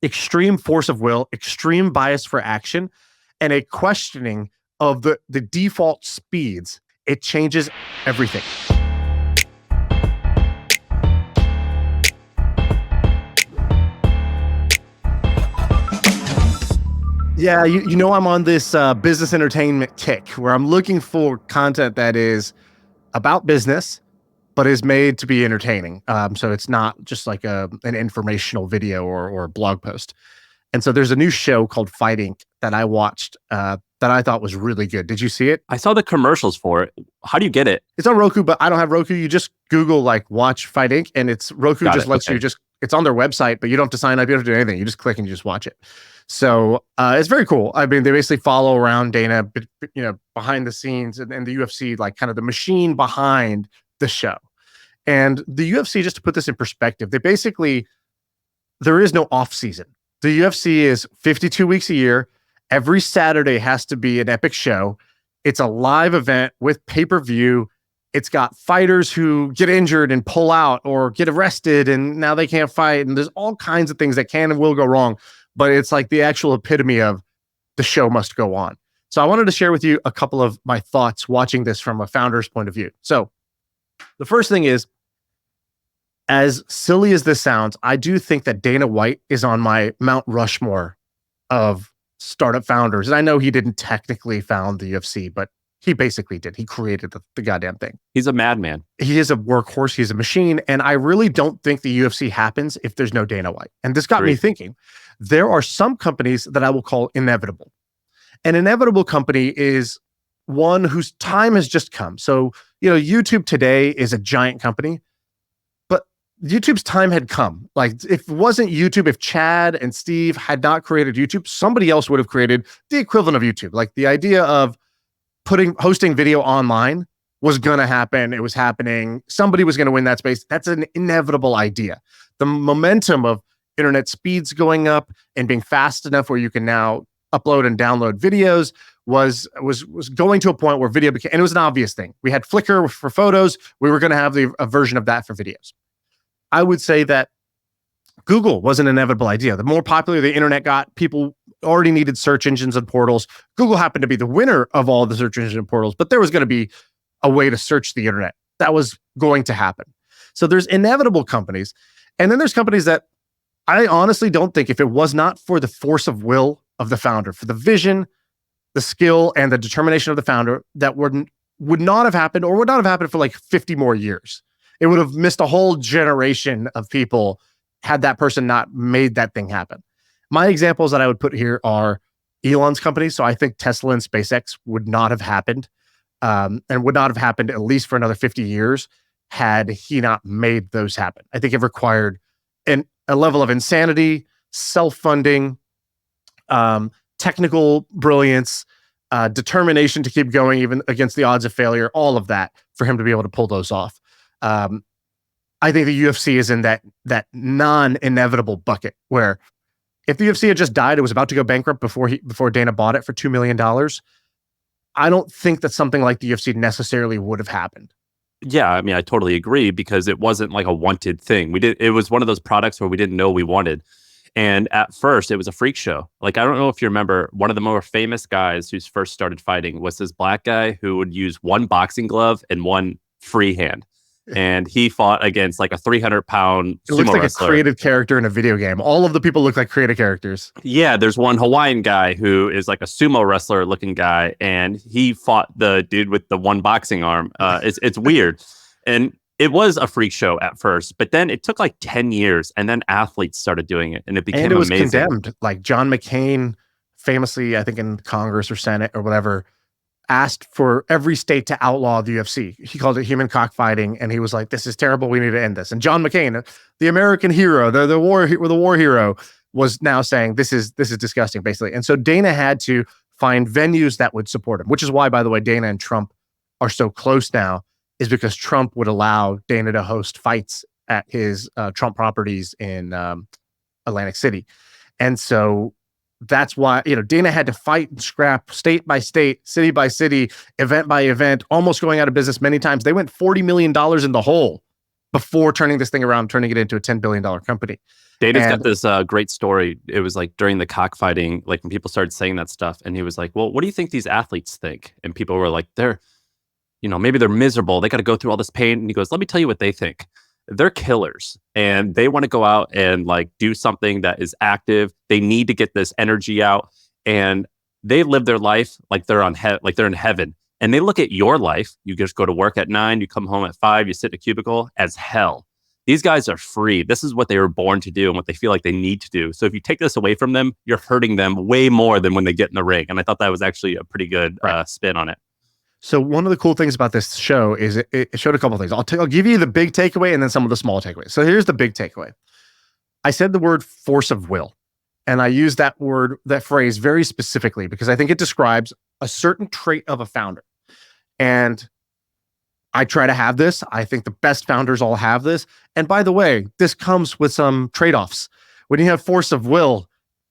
extreme force of will, extreme bias for action, and a questioning of the default speeds, it changes everything. Yeah, you know I'm on this business entertainment kick where I'm looking for content that is about business, but is made to be entertaining. So it's not just like an informational video or blog post. And so there's a new show called Fight Inc. that I watched that I thought was really good. Did you see it? I saw the commercials for it. How do you get it? It's on Roku, but I don't have Roku. You just Google like watch Fight Inc. and it's Roku lets you it's on their website, but you don't have to sign up. You don't have to do anything. You just click and you just watch it. So it's very cool. I mean, they basically follow around Dana, behind the scenes and the UFC, like kind of the machine behind the show. And the UFC, just to put this in perspective, there is no off season. The UFC is 52 weeks a year. Every Saturday has to be an epic show. It's a live event with pay-per-view. It's got fighters who get injured and pull out or get arrested and now they can't fight. And there's all kinds of things that can and will go wrong. But it's like the actual epitome of the show must go on. So I wanted to share with you a couple of my thoughts watching this from a founder's point of view. So the first thing is, as silly as this sounds, I do think that Dana White is on my Mount Rushmore of startup founders. And I know he didn't technically found the UFC, but he basically did. He created the goddamn thing. He's a madman. He is a workhorse. He's a machine. And I really don't think the UFC happens if there's no Dana White. And this got me thinking. There are some companies that I will call inevitable. An inevitable company is one whose time has just come. So, YouTube today is a giant company, but YouTube's time had come. Like if it wasn't YouTube, if Chad and Steve had not created YouTube, somebody else would have created the equivalent of YouTube. Like the idea of hosting video online was going to happen. It was happening. Somebody was going to win that space. That's an inevitable idea. The momentum of internet speeds going up and being fast enough where you can now upload and download videos was going to a point where video became, and it was an obvious thing. We had Flickr for photos. We were going to have a version of that for videos. I would say that Google was an inevitable idea. The more popular the internet got, people already needed search engines and portals. Google happened to be the winner of all the search engine and portals, but there was going to be a way to search the internet. That was going to happen. So there's inevitable companies. And then there's companies that I honestly don't think, if it was not for the force of will of the founder, for the vision, the skill, and the determination of the founder, that would not have happened, or would not have happened for like 50 more years. It would have missed a whole generation of people had that person not made that thing happen. My examples that I would put here are Elon's company. So I think Tesla and SpaceX would not have happened, and would not have happened at least for another 50 years had he not made those happen. I think it required a level of insanity, self-funding, technical brilliance, determination to keep going even against the odds of failure, all of that for him to be able to pull those off. I think the UFC is in that non-inevitable bucket where if the UFC had just died, it was about to go bankrupt before Dana bought it for $2 million. I don't think that something like the UFC necessarily would have happened. Yeah, I mean, I totally agree because it wasn't like a wanted thing. It was one of those products where we didn't know we wanted. And at first, it was a freak show. Like, I don't know if you remember, one of the more famous guys who's first started fighting was this black guy who would use one boxing glove and one free hand. And he fought against like a 300-pound sumo It looks like wrestler. A creative character in a video game. All of the people look like creative characters. Yeah, there's one Hawaiian guy who is like a sumo wrestler looking guy, and he fought the dude with the one boxing arm. It's weird. And it was a freak show at first, but then it took like 10 years, and then athletes started doing it, and it became amazing. And it was condemned. Like John McCain, famously, I think in Congress or Senate or whatever, asked for every state to outlaw the UFC. He called it human cockfighting, and he was like, "This is terrible. We need to end this." And John McCain, the American hero, the war hero, was now saying this is disgusting, basically. And so Dana had to find venues that would support him, which is why, by the way, Dana and Trump are so close now, is because Trump would allow Dana to host fights at his Trump properties in Atlantic City, and so. That's why, Dana had to fight and scrap state by state, city by city, event by event, almost going out of business many times. They went $40 million in the hole before turning this thing around, turning it into a $10 billion company. Dana's got this great story. It was like during the cockfighting, like when people started saying that stuff, and he was like, well, what do you think these athletes think? And people were like, maybe they're miserable. They got to go through all this pain. And he goes, let me tell you what they think. They're killers, and they want to go out and like do something that is active. They need to get this energy out, and they live their life like they're they're in heaven. And they look at your life. You just go to work at 9, you come home at 5, you sit in a cubicle, as hell. These guys are free. This is what they were born to do and what they feel like they need to do. So if you take this away from them, you're hurting them way more than when they get in the ring. And I thought that was actually a pretty good spin on it. So one of the cool things about this show is it showed a couple of things. I'll give you the big takeaway and then some of the small takeaways. So here's the big takeaway. I said the word force of will. And I use that phrase very specifically because I think it describes a certain trait of a founder. And I try to have this. I think the best founders all have this. And by the way, this comes with some trade-offs. When you have force of will,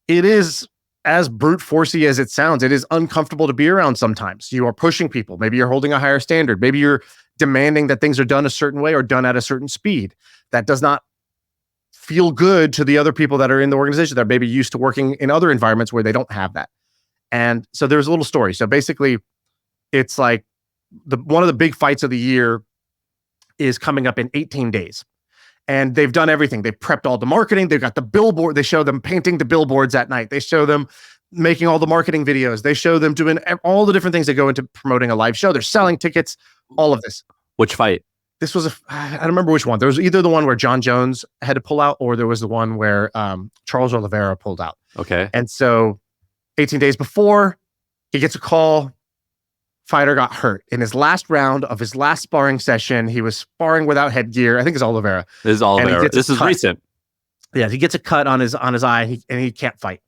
it is as brute forcey as it sounds. It is uncomfortable to be around sometimes. You are pushing people. Maybe you're holding a higher standard. Maybe you're demanding that things are done a certain way or done at a certain speed. That does not feel good to the other people that are in the organization that are maybe used to working in other environments where they don't have that. And so there's a little story. So basically, it's like one of the big fights of the year is coming up in 18 days. And they've done everything. They've prepped all the marketing. They've got the billboard. They show them painting the billboards at night. They show them making all the marketing videos. They show them doing all the different things that go into promoting a live show. They're selling tickets, all of this. Which fight? This was I don't remember which one. There was either the one where John Jones had to pull out or there was the one where Charles Oliveira pulled out. Okay. And so 18 days before, he gets a call. Fighter got hurt. In his last round of his last sparring session, he was sparring without headgear. I think it's Oliveira. This is Oliveira. This is recent. Yeah, he gets a cut on his eye and he can't fight.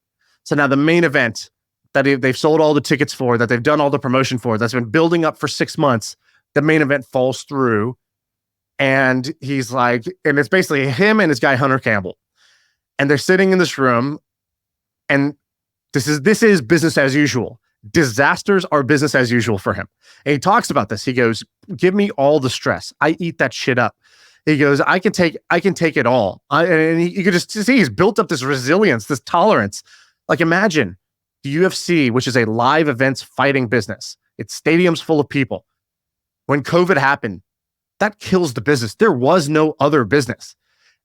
So now the main event that they've sold all the tickets for, that they've done all the promotion for, that's been building up for 6 months, the main event falls through. And he's like, and it's basically him and his guy, Hunter Campbell. And they're sitting in this room and this is business as usual. Disasters are business as usual for him. And he talks about this. He goes, give me all the stress. I eat that shit up. He goes, I can take it all. And you could just see he's built up this resilience, this tolerance. Like imagine the UFC, which is a live events fighting business. It's stadiums full of people. When COVID happened, that kills the business. There was no other business.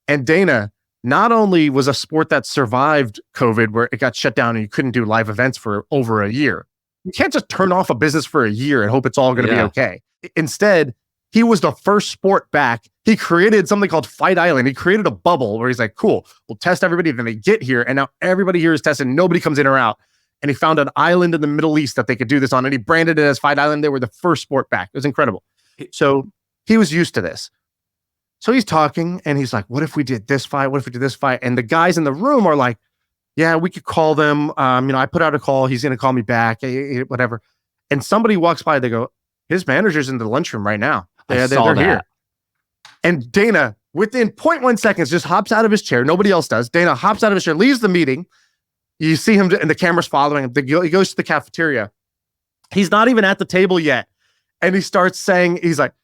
And Dana not only was a sport that survived COVID where it got shut down and you couldn't do live events for over a year. You can't just turn off a business for a year and hope it's all going to be okay. Instead, he was the first sport back. He created something called Fight Island. He created a bubble where he's like, cool, we'll test everybody. Then they get here and now everybody here is tested. Nobody comes in or out. And he found an island in the Middle East that they could do this on. And he branded it as Fight Island. They were the first sport back. It was incredible. So he was used to this. So he's talking and he's like, what if we did this fight? What if we did this fight? And the guys in the room are like, yeah, we could call them. I put out a call. He's going to call me back, whatever. And somebody walks by. They go, his manager's in the lunchroom right now. They're here. And Dana, within 0.1 seconds, just hops out of his chair. Nobody else does. Dana hops out of his chair, leaves the meeting. You see him and the camera's following him. He goes to the cafeteria. He's not even at the table yet. And he starts saying, he's like,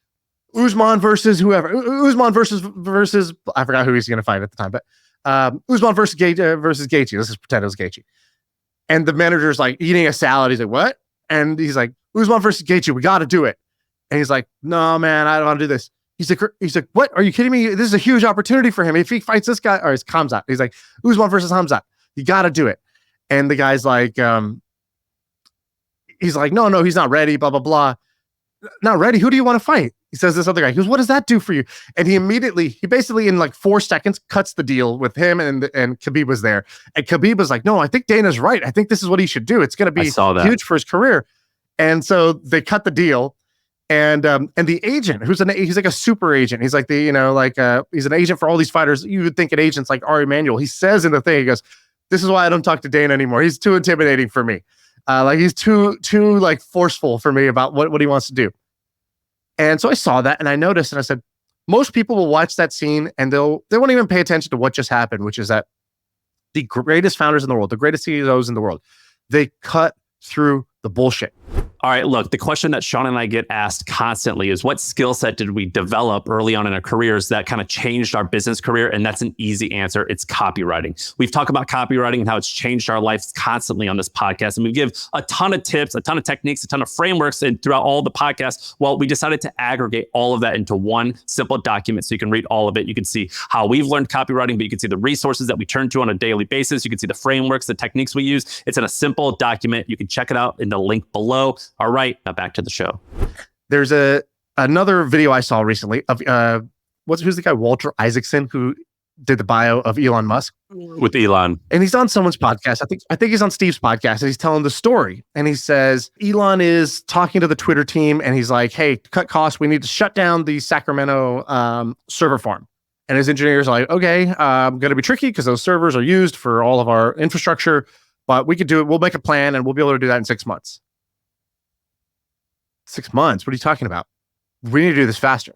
Usman versus whoever. Usman versus I forgot who he's going to fight at the time, but Usman versus Gaethje. Let's just pretend it was Gaethje. And the manager's like eating a salad. He's like, what? And he's like, Usman versus Gaethje. We got to do it. And he's like, no, man, I don't want to do this. He's like, what? Are you kidding me? This is a huge opportunity for him. If he fights this guy, or it's Khamzat. He's like, Usman versus Khamzat. You got to do it. And the guy's like, he's like, no, he's not ready. Blah blah blah. Not ready. Who do you want to fight? He says this other guy. He goes, what does that do for you? And he basically in like 4 seconds cuts the deal with him and Khabib was there. And Khabib was like, no, I think Dana's right. I think this is what he should do. It's going to be huge for his career. And so they cut the deal. And the agent, he's like a super agent. He's like he's an agent for all these fighters. You would think an agent's like Ari Emanuel. He says in the thing, he goes, this is why I don't talk to Dana anymore. He's too intimidating for me. He's too like forceful for me about what he wants to do. And so I saw that and I noticed and I said, most people will watch that scene and they won't even pay attention to what just happened, which is that the greatest founders in the world, the greatest CEOs in the world, they cut through the bullshit. All right, look, the question that Shaan and I get asked constantly is what skill set did we develop early on in our careers that kind of changed our business career? And that's an easy answer. It's copywriting. We've talked about copywriting and how it's changed our lives constantly on this podcast. And we give a ton of tips, a ton of techniques, a ton of frameworks and throughout all the podcasts. Well, we decided to aggregate all of that into one simple document so you can read all of it. You can see how we've learned copywriting, but you can see the resources that we turn to on a daily basis. You can see the frameworks, the techniques we use. It's in a simple document. You can check it out in the link below. All right, now back to the show. There's another video I saw recently of who's the guy, Walter Isaacson, who did the bio of Elon Musk with Elon, and he's on someone's podcast. I think he's on Steve's podcast, and he's telling the story. And he says Elon is talking to the Twitter team, and he's like, "Hey, to cut costs, we need to shut down the Sacramento server farm." And his engineers are like, "Okay, going to be tricky because those servers are used for all of our infrastructure, but we could do it. We'll make a plan, and we'll be able to do that in 6 months." 6 months? What are you talking about? We need to do this faster.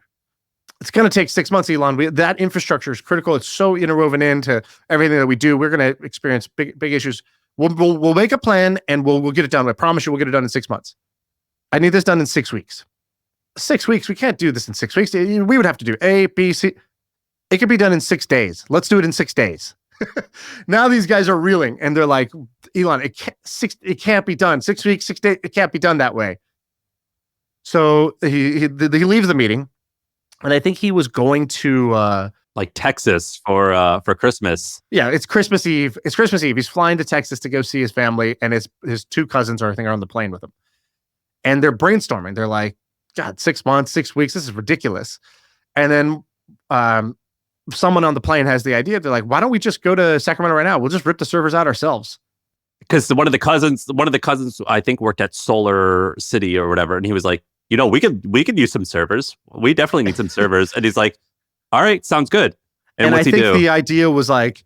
It's going to take 6 months, Elon. That infrastructure is critical. It's so interwoven into everything that we do. We're going to experience big issues. We'll make a plan and we'll get it done. I promise you, we'll get it done in 6 months. I need this done in 6 weeks. 6 weeks? We can't do this in 6 weeks. We would have to do A, B, C. It could be done in 6 days. Let's do it in 6 days. Now these guys are reeling and they're like, Elon, it can't be done. 6 weeks, 6 days. It can't be done that way. So he leaves the meeting, and I think he was going to like Texas for Christmas. Yeah, it's Christmas Eve. It's Christmas Eve. He's flying to Texas to go see his family, and his two cousins are on the plane with him, and they're brainstorming. They're like, "God, 6 months, 6 weeks. This is ridiculous." And then someone on the plane has the idea. They're like, "Why don't we just go to Sacramento right now? We'll just rip the servers out ourselves." Because one of the cousins, I think worked at Solar City or whatever, and he was like, we could use some servers. We definitely need some servers. And he's like, all right, sounds good. And what's I think he do? The idea was like,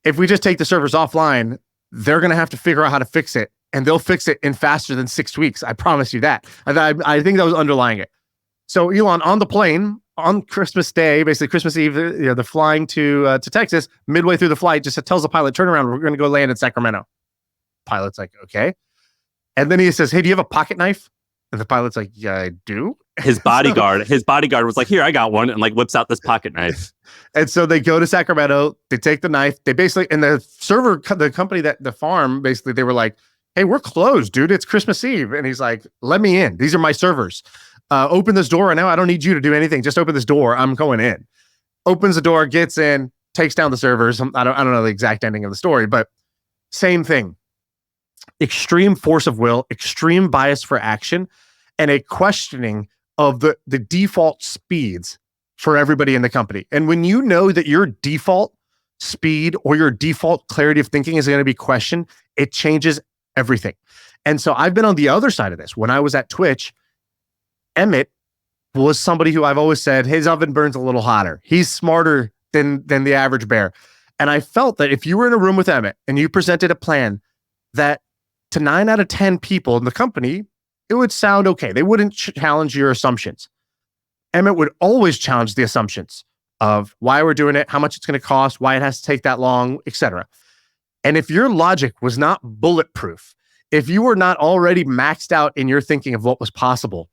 if we just take the servers offline, they're going to have to figure out how to fix it, and they'll fix it in faster than 6 weeks. I promise you that. And I think that was underlying it. So Elon on the plane on Christmas Day, basically Christmas Eve, they're flying to Texas. Midway through the flight, just tells the pilot, turn around, we're going to go land in Sacramento. Pilot's like, okay. And then he says, hey, do you have a pocket knife? And the pilot's like, yeah, I do. His bodyguard was like, here, I got one, and like whips out this pocket knife. And so they go to Sacramento, they take the knife, they basically, and the company the farm, basically, they were like, hey, we're closed, dude. It's Christmas Eve. And he's like, let me in. These are my servers. Open this door right now. I don't need you to do anything. Just open this door. I'm going in. Opens the door, gets in, takes down the servers. I don't know the exact ending of the story, but same thing. Extreme force of will, extreme bias for action, and a questioning of the default speeds for everybody in the company. And when you know that your default speed or your default clarity of thinking is going to be questioned, it changes everything. And so I've been on the other side of this. When I was at Twitch, Emmett was somebody who I've always said his oven burns a little hotter. He's smarter than the average bear. And I felt that if you were in a room with Emmett and you presented a plan that to 9 out of 10 people in the company, it would sound okay. They wouldn't challenge your assumptions. Emmett would always challenge the assumptions of why we're doing it, how much it's going to cost, why it has to take that long, etc. And if your logic was not bulletproof, if you were not already maxed out in your thinking of what was possible,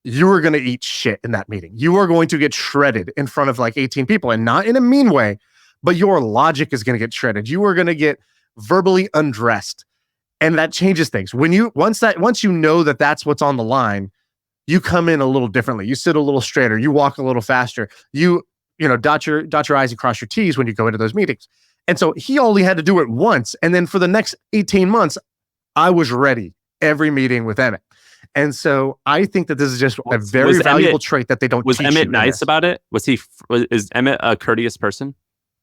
you were going to eat shit in that meeting. You are going to get shredded in front of like 18 people, and not in a mean way, but your logic is going to get shredded. You are going to get verbally undressed. And that changes things. Once you know that that's what's on the line, you come in a little differently. You sit a little straighter. You walk a little faster. You dot your I's and cross your T's when you go into those meetings. And so he only had to do it once. And then for the next 18 months, I was ready every meeting with Emmett. And so I think that this is just a very valuable trait that they don't teach you. Was Emmett nice about it? Is Emmett a courteous person?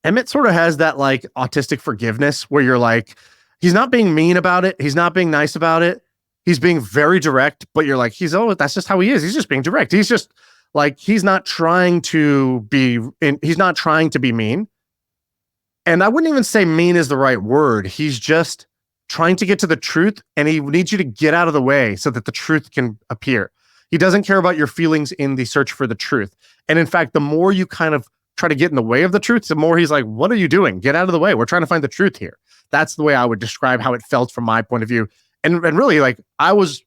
Emmett sort of has that like autistic forgiveness where you're like, he's not being mean about it. He's not being nice about it. He's being very direct, but you're like, that's just how he is. He's just being direct. He's just like, he's not trying to be mean. And I wouldn't even say mean is the right word. He's just trying to get to the truth, and he needs you to get out of the way so that the truth can appear. He doesn't care about your feelings in the search for the truth. And in fact, the more you kind of try to get in the way of the truth, the more he's like, what are you doing? Get out of the way. We're trying to find the truth here. That's the way I would describe how it felt from my point of view. And really, like, I was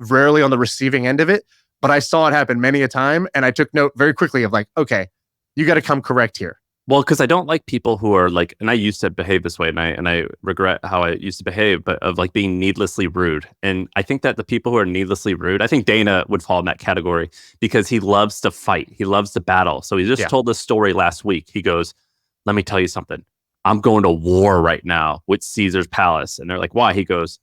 rarely on the receiving end of it, but I saw it happen many a time. And I took note very quickly of like, okay, you got to come correct here. Well, because I don't like people who are like, and I used to behave this way, and I regret how I used to behave, but of like being needlessly rude. And I think that the people who are needlessly rude, I think Dana would fall in that category because he loves to fight, he loves to battle. So he just told this story last week. He goes, "Let me tell you something. I'm going to war right now with Caesar's Palace." And they're like, "Why?" He goes,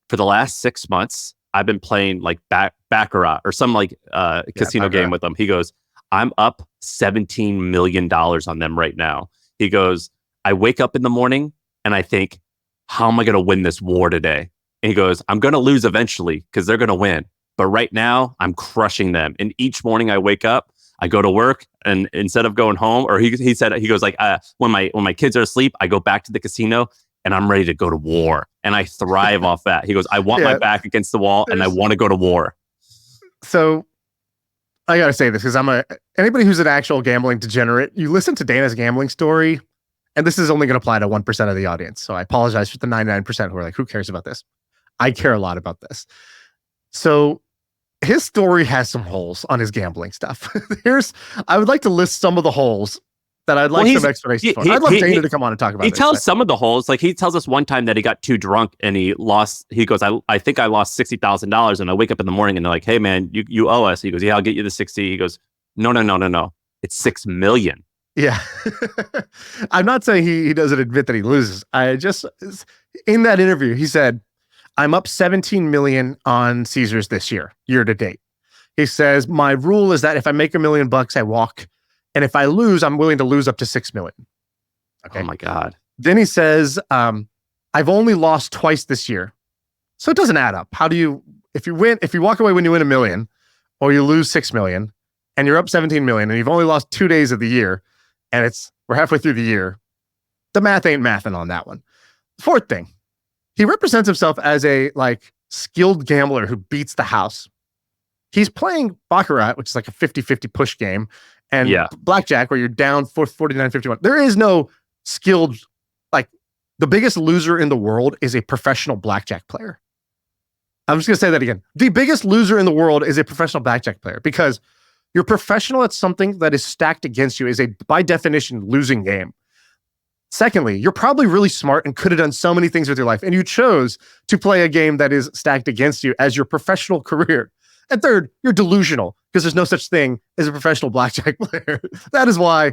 "For the last 6 months, I've been playing like Baccarat or some like casino game with them." He goes, "I'm up $17 million on them right now." He goes, "I wake up in the morning and I think, how am I going to win this war today?" And he goes, "I'm going to lose eventually because they're going to win. But right now I'm crushing them. And each morning I wake up, I go to work, and instead of going home," or he said, he goes like, when my kids are asleep, I go back to the casino and I'm ready to go to war. And I thrive off that." He goes, "I want my back against the wall and I want to go to war." So I gotta say this because anybody who's an actual gambling degenerate, you listen to Dana's gambling story, and this is only going to apply to 1% of the audience. So I apologize for the 99% who are like, who cares about this? I care a lot about this. So his story has some holes on his gambling stuff. I would like to list some of the holes that I'd like some explanations for. I'd love Dana to come on and talk about it. He tells some of the holes. Like he tells us one time that he got too drunk and he lost. He goes, I think I lost $60,000. And I wake up in the morning and they're like, "Hey man, you owe us." He goes, "Yeah, I'll get you the 60." He goes, No. It's 6 million. Yeah. I'm not saying he doesn't admit that he loses. In that interview, he said, "I'm up 17 million on Caesars this year to date." He says, "My rule is that if I make $1 million, I walk. And if I lose, I'm willing to lose up to 6 million." Okay. Oh my God. Then he says, "I've only lost twice this year." So it doesn't add up. If you walk away when you win $1 million or you lose 6 million and you're up 17 million and you've only lost 2 days of the year and we're halfway through the year, the math ain't mathing on that one. Fourth thing, he represents himself as a like skilled gambler who beats the house. He's playing Baccarat, which is like a 50-50 push game, and blackjack where you're down 49-51. There is no skilled, like the biggest loser in the world is a professional blackjack player. I'm just going to say that again. The biggest loser in the world is a professional blackjack player because you're professional at something that is stacked against you is by definition, losing game. Secondly, you're probably really smart and could have done so many things with your life, and you chose to play a game that is stacked against you as your professional career. And third, you're delusional because there's no such thing as a professional blackjack player. That is why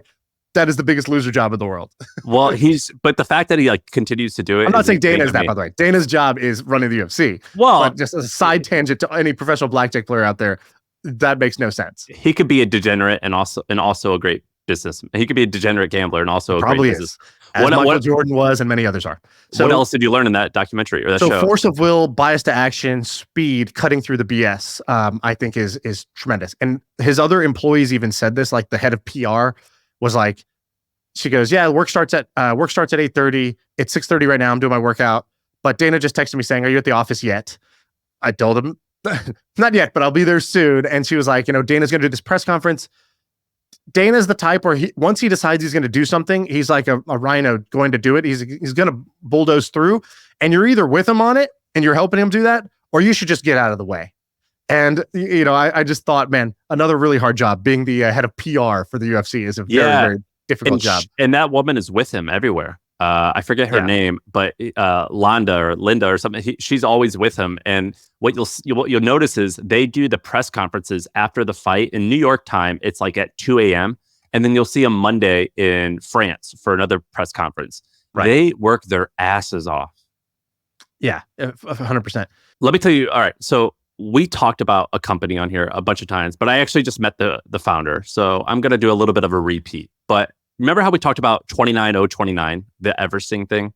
that is the biggest loser job in the world. Well, but the fact that he like continues to do it. I'm not saying Dana is that, by the way. Dana's job is running the UFC. Well, but just as a side tangent to any professional blackjack player out there, that makes no sense. He could be a degenerate and also a great business. He could be a degenerate gambler and also a great business. As Michael Jordan was and many others are. So what else did you learn in that documentary or that show? Force of will, bias to action, speed, cutting through the BS, I think is tremendous. And his other employees even said this, like the head of PR was like, she goes, "Yeah, work starts at 8:30. It's 6:30 right now. I'm doing my workout. But Dana just texted me saying, 'Are you at the office yet?' I told him, 'Not yet, but I'll be there soon.' And she was like, Dana's going to do this press conference." Dana's the type where once he decides he's going to do something, he's like a rhino going to do it. He's going to bulldoze through, and you're either with him on it and you're helping him do that, or you should just get out of the way. And I just thought, man, another really hard job being the head of PR for the UFC is a very, very difficult job. And that woman is with him everywhere. I forget her name, but Linda or something. She's always with him. And what you'll notice is they do the press conferences after the fight in New York time. It's like at 2 a.m. And then you'll see them Monday in France for another press conference. Right. They work their asses off. Yeah, 100%. Let me tell you. All right. So we talked about a company on here a bunch of times, but I actually just met the founder. So I'm going to do a little bit of a repeat. But remember how we talked about 29029, the Everesting thing?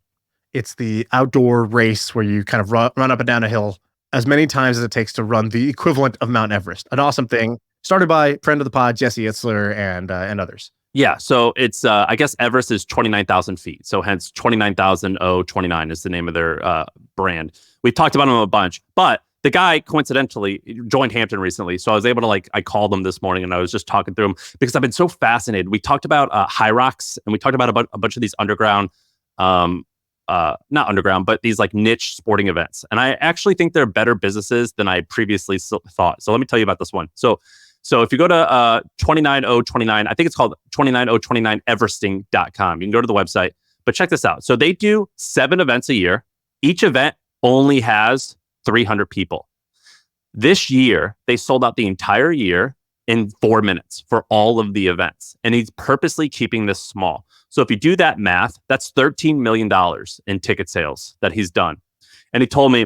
It's the outdoor race where you kind of run up and down a hill as many times as it takes to run the equivalent of Mount Everest. An awesome thing started by friend of the pod, Jesse Itzler, and others. Yeah. So it's, I guess Everest is 29,000 feet. So hence 29,029 is the name of their brand. We've talked about them a bunch, but the guy coincidentally joined Hampton recently. So I was able to I called him this morning and I was just talking through him because I've been so fascinated. We talked about High Rocks and we talked about a bunch of these underground not underground, but these like niche sporting events. And I actually think they're better businesses than I previously thought. So let me tell you about this one. So if you go to 29029, I think it's called 29029everesting.com. You can go to the website, but check this out. So they do 7 events a year. Each event only has 300 people. This year, they sold out the entire year in 4 minutes for all of the events. And he's purposely keeping this small. So if you do that math, that's $13 million in ticket sales that he's done. And he told me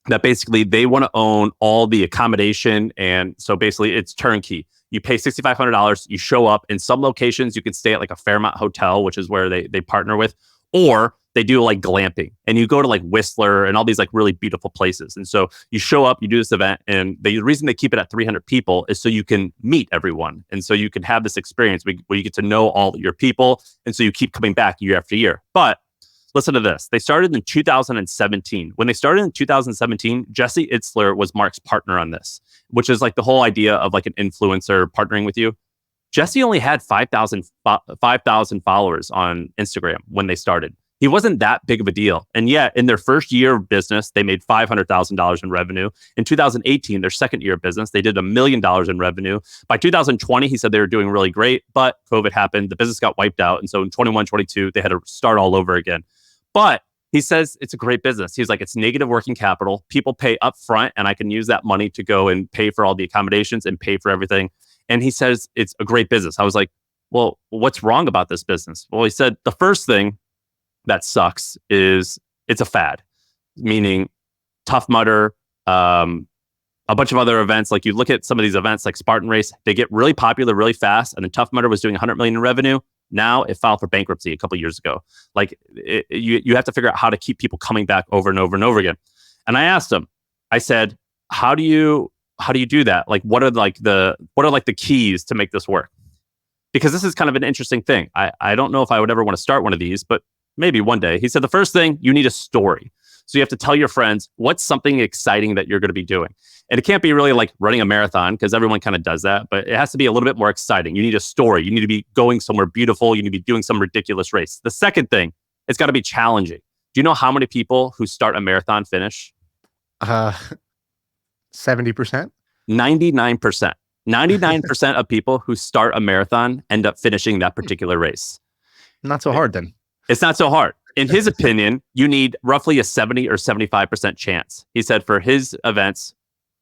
that basically they want to own all the accommodation. And so basically it's turnkey. You pay $6,500, you show up. In some locations, you can stay at like a Fairmont hotel, which is where they partner with, or they do like glamping, and you go to like Whistler and all these like really beautiful places. And so you show up, you do this event, and the reason they keep it at 300 people is so you can meet everyone. And so you can have this experience where you get to know all your people. And so you keep coming back year after year. But listen to this. They started in 2017. When they started in 2017, Jesse Itzler was Mark's partner on this, which is like the whole idea of like an influencer partnering with you. Jesse only had 5,000 followers on Instagram when they started. He wasn't that big of a deal. And yet in their first year of business, they made $500,000 in revenue. In 2018, their second year of business, they did $1 million in revenue. By 2020, he said they were doing really great, but COVID happened. The business got wiped out. And so in 21, 22, they had to start all over again. But he says it's a great business. He's like, it's negative working capital. People pay up front, and I can use that money to go and pay for all the accommodations and pay for everything. And he says it's a great business. I was like, well, what's wrong about this business? Well, he said the first thing that sucks is it's a fad, meaning Tough Mudder, a bunch of other events. Like you look at some of these events like Spartan Race, they get really popular really fast. And then Tough Mudder was doing 100 million in revenue. Now it filed for bankruptcy a couple of years ago. Like you have to figure out how to keep people coming back over and over and over again. And I asked him, I said, how do you do that? Like, what are the keys to make this work? Because this is kind of an interesting thing. I don't know if I would ever want to start one of these, but maybe one day. He said, the first thing, you need a story. So you have to tell your friends what's something exciting that you're going to be doing. And it can't be really like running a marathon, because everyone kind of does that, but it has to be a little bit more exciting. You need a story. You need to be going somewhere beautiful. You need to be doing some ridiculous race. The second thing, it's got to be challenging. Do you know how many people who start a marathon finish? 70%? 99%. 99% of people who start a marathon end up finishing that particular race. Not so hard then. It's not so hard. In his opinion, you need roughly a 70 or 75% chance. He said for his events,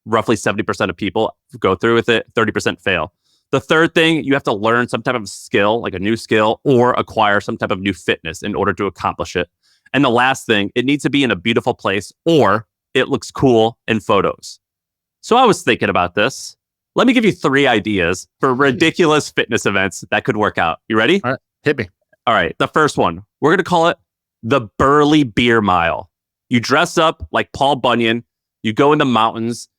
roughly 70% of people go through with it, 30% fail. The third thing, you have to learn some type of skill, like a new skill, or acquire some type of new fitness in order to accomplish it. And the last thing, it needs to be in a beautiful place, or it looks cool in photos. So I was thinking about this. Let me give you 3 ideas for ridiculous fitness events that could work out. You ready? All right, hit me. All right, the first one, we're going to call it the Burley Beer Mile. You dress up like Paul Bunyan. You go in the mountains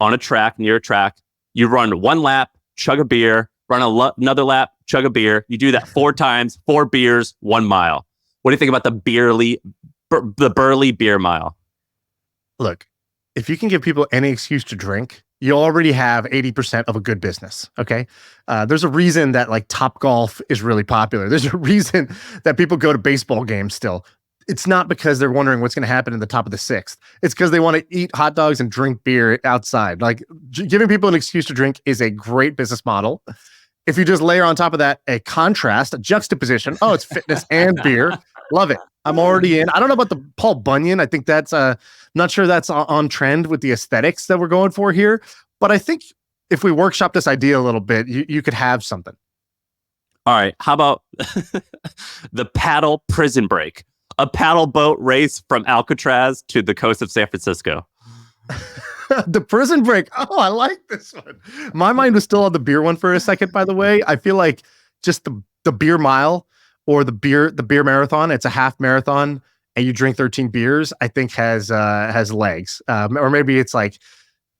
on a track, near a track. You run 1 lap, chug a beer, run another lap, chug a beer. You do that 4 times, 4 beers, 1 mile. What do you think about the Burley Beer Mile? Look, if you can give people any excuse to drink, you already have 80% of a good business. Okay. There's a reason that like Topgolf is really popular. There's a reason that people go to baseball games still. It's not because they're wondering what's going to happen in the top of the 6th. It's because they want to eat hot dogs and drink beer outside. Like giving people an excuse to drink is a great business model. If you just layer on top of that a contrast, a juxtaposition, oh, it's fitness and beer. Love it. I'm already in. I don't know about the Paul Bunyan. I think that's not sure that's on trend with the aesthetics that we're going for here. But I think if we workshop this idea a little bit, you could have something. All right. How about the Paddle Prison Break? A paddle boat race from Alcatraz to the coast of San Francisco. The Prison Break. Oh, I like this one. My mind was still on the beer one for a second, by the way. I feel like just the beer mile or the beer marathon, it's a half marathon and you drink 13 beers, I think has legs. Or maybe it's like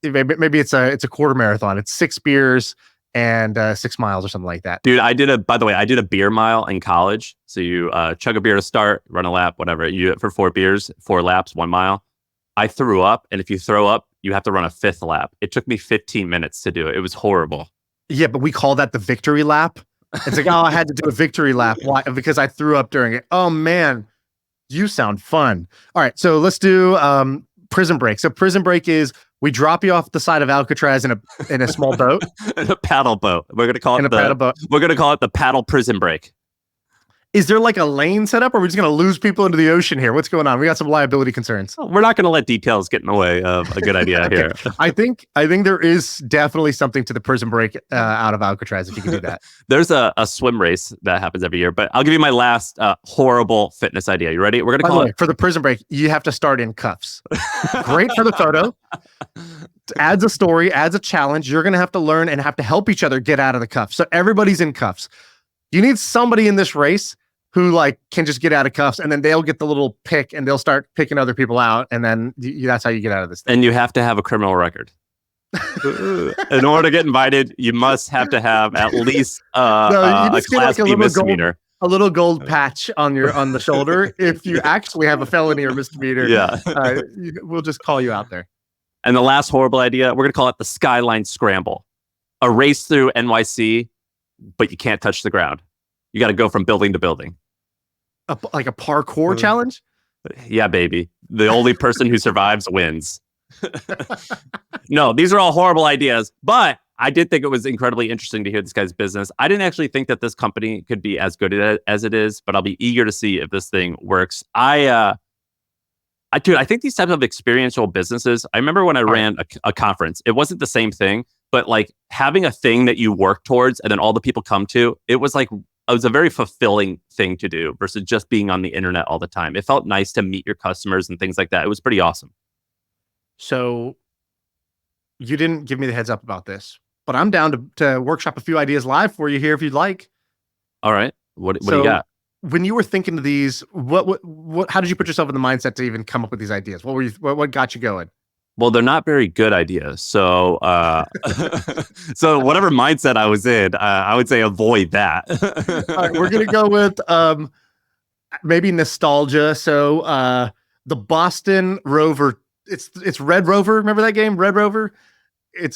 maybe it's a quarter marathon. It's 6 beers and 6 miles or something like that. Dude, I did a beer mile in college. So you chug a beer to start, run a lap, whatever. You do it for 4 beers, 4 laps, 1 mile. I threw up, and if you throw up, you have to run a 5th lap. It took me 15 minutes to do it. It was horrible. Yeah, but we call that the victory lap. It's like, oh, I had to do a victory lap. Why? Because I threw up during it. Oh man, You sound fun. All right, so let's do Prison Break. So Prison Break is we drop you off the side of Alcatraz in a small boat. In a paddle boat. We're gonna call In it a paddle boat. we're gonna call it the paddle prison break. Is there like a lane set up, or are we just going to lose people into the ocean here? What's going on? We got some liability concerns. We're not gonna let details get in the way of a good idea Okay. here. I think there is definitely something to the Prison Break out of Alcatraz if you can do that. There's a swim race that happens every year, but I'll give you my last horrible fitness idea. You ready? We're gonna By call the way, it for the Prison Break, you have to start in cuffs. Great for the photo. Adds a story, adds a challenge. You're going to have to learn and have to help each other get out of the cuffs. So everybody's in cuffs. You need somebody in this race who like can just get out of cuffs, and then they'll get the little pick and they'll start picking other people out, and then that's how you get out of this thing. and you have to have a criminal record. In order to get invited, you must have to have at least a just get class like B misdemeanor. a little gold patch on the shoulder. If you actually have a felony or misdemeanor, Yeah. we'll just call you out there. And the last horrible idea, we're gonna call it the Skyline Scramble. A race through NYC, but you can't touch the ground. You got to go from building to building. Like a parkour challenge? Yeah, baby. The only person who survives wins. No, these are all horrible ideas, but I did think it was incredibly interesting to hear this guy's business. I didn't actually think that this company could be as good at it as it is, but I'll be eager to see if this thing works. Dude, I think these types of experiential businesses, I remember when I ran a conference, it wasn't the same thing, but like having a thing that you work towards and then all the people come to, it was a very fulfilling thing to do versus just being on the internet all the time. It felt nice to meet your customers and things like that. It was pretty awesome. So you didn't give me the heads up about this, but I'm down to workshop a few ideas live for you here if you'd like. All right. What do you got? When you were thinking of these, how did you put yourself in the mindset to even come up with these ideas? What got you going? Well, they're not very good ideas. So, so whatever mindset I was in, I would say avoid that. All right, we're gonna go with maybe nostalgia. So, the Boston Rover. It's Red Rover. Remember that game, Red Rover?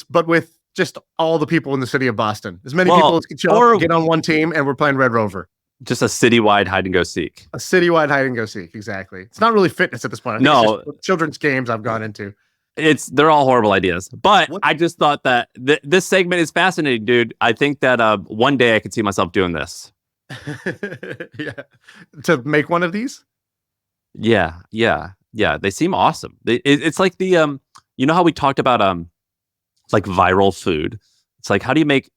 But with just all the people in the city of Boston. As many people as can show up, get on one team, and we're playing Red Rover. Just a citywide hide and go seek. A citywide hide and go seek, exactly. It's not really fitness at this point. No, it's children's games I've gone into. They're all horrible ideas, but I just thought that this segment is fascinating, dude. I think that one day I could see myself doing this. Yeah, to make one of these. Yeah. They seem awesome. It's like the you know how we talked about like viral food. It's like how do you make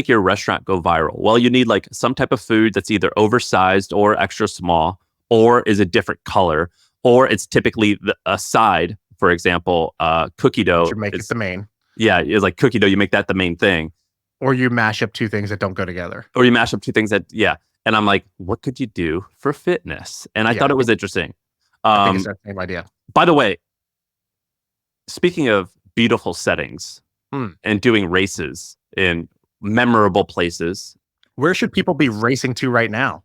your restaurant go viral? Well, you need like some type of food that's either oversized or extra small, or is a different color, or it's typically a side. For example, cookie dough. You make it the main. Yeah, it's like cookie dough. You make that the main thing. Or you mash up two things that don't go together. Or you mash up two things yeah. And I'm like, what could you do for fitness? And I thought it was interesting. I think it's that same idea. By the way, speaking of beautiful settings and doing races in memorable places, where should people be racing to right now?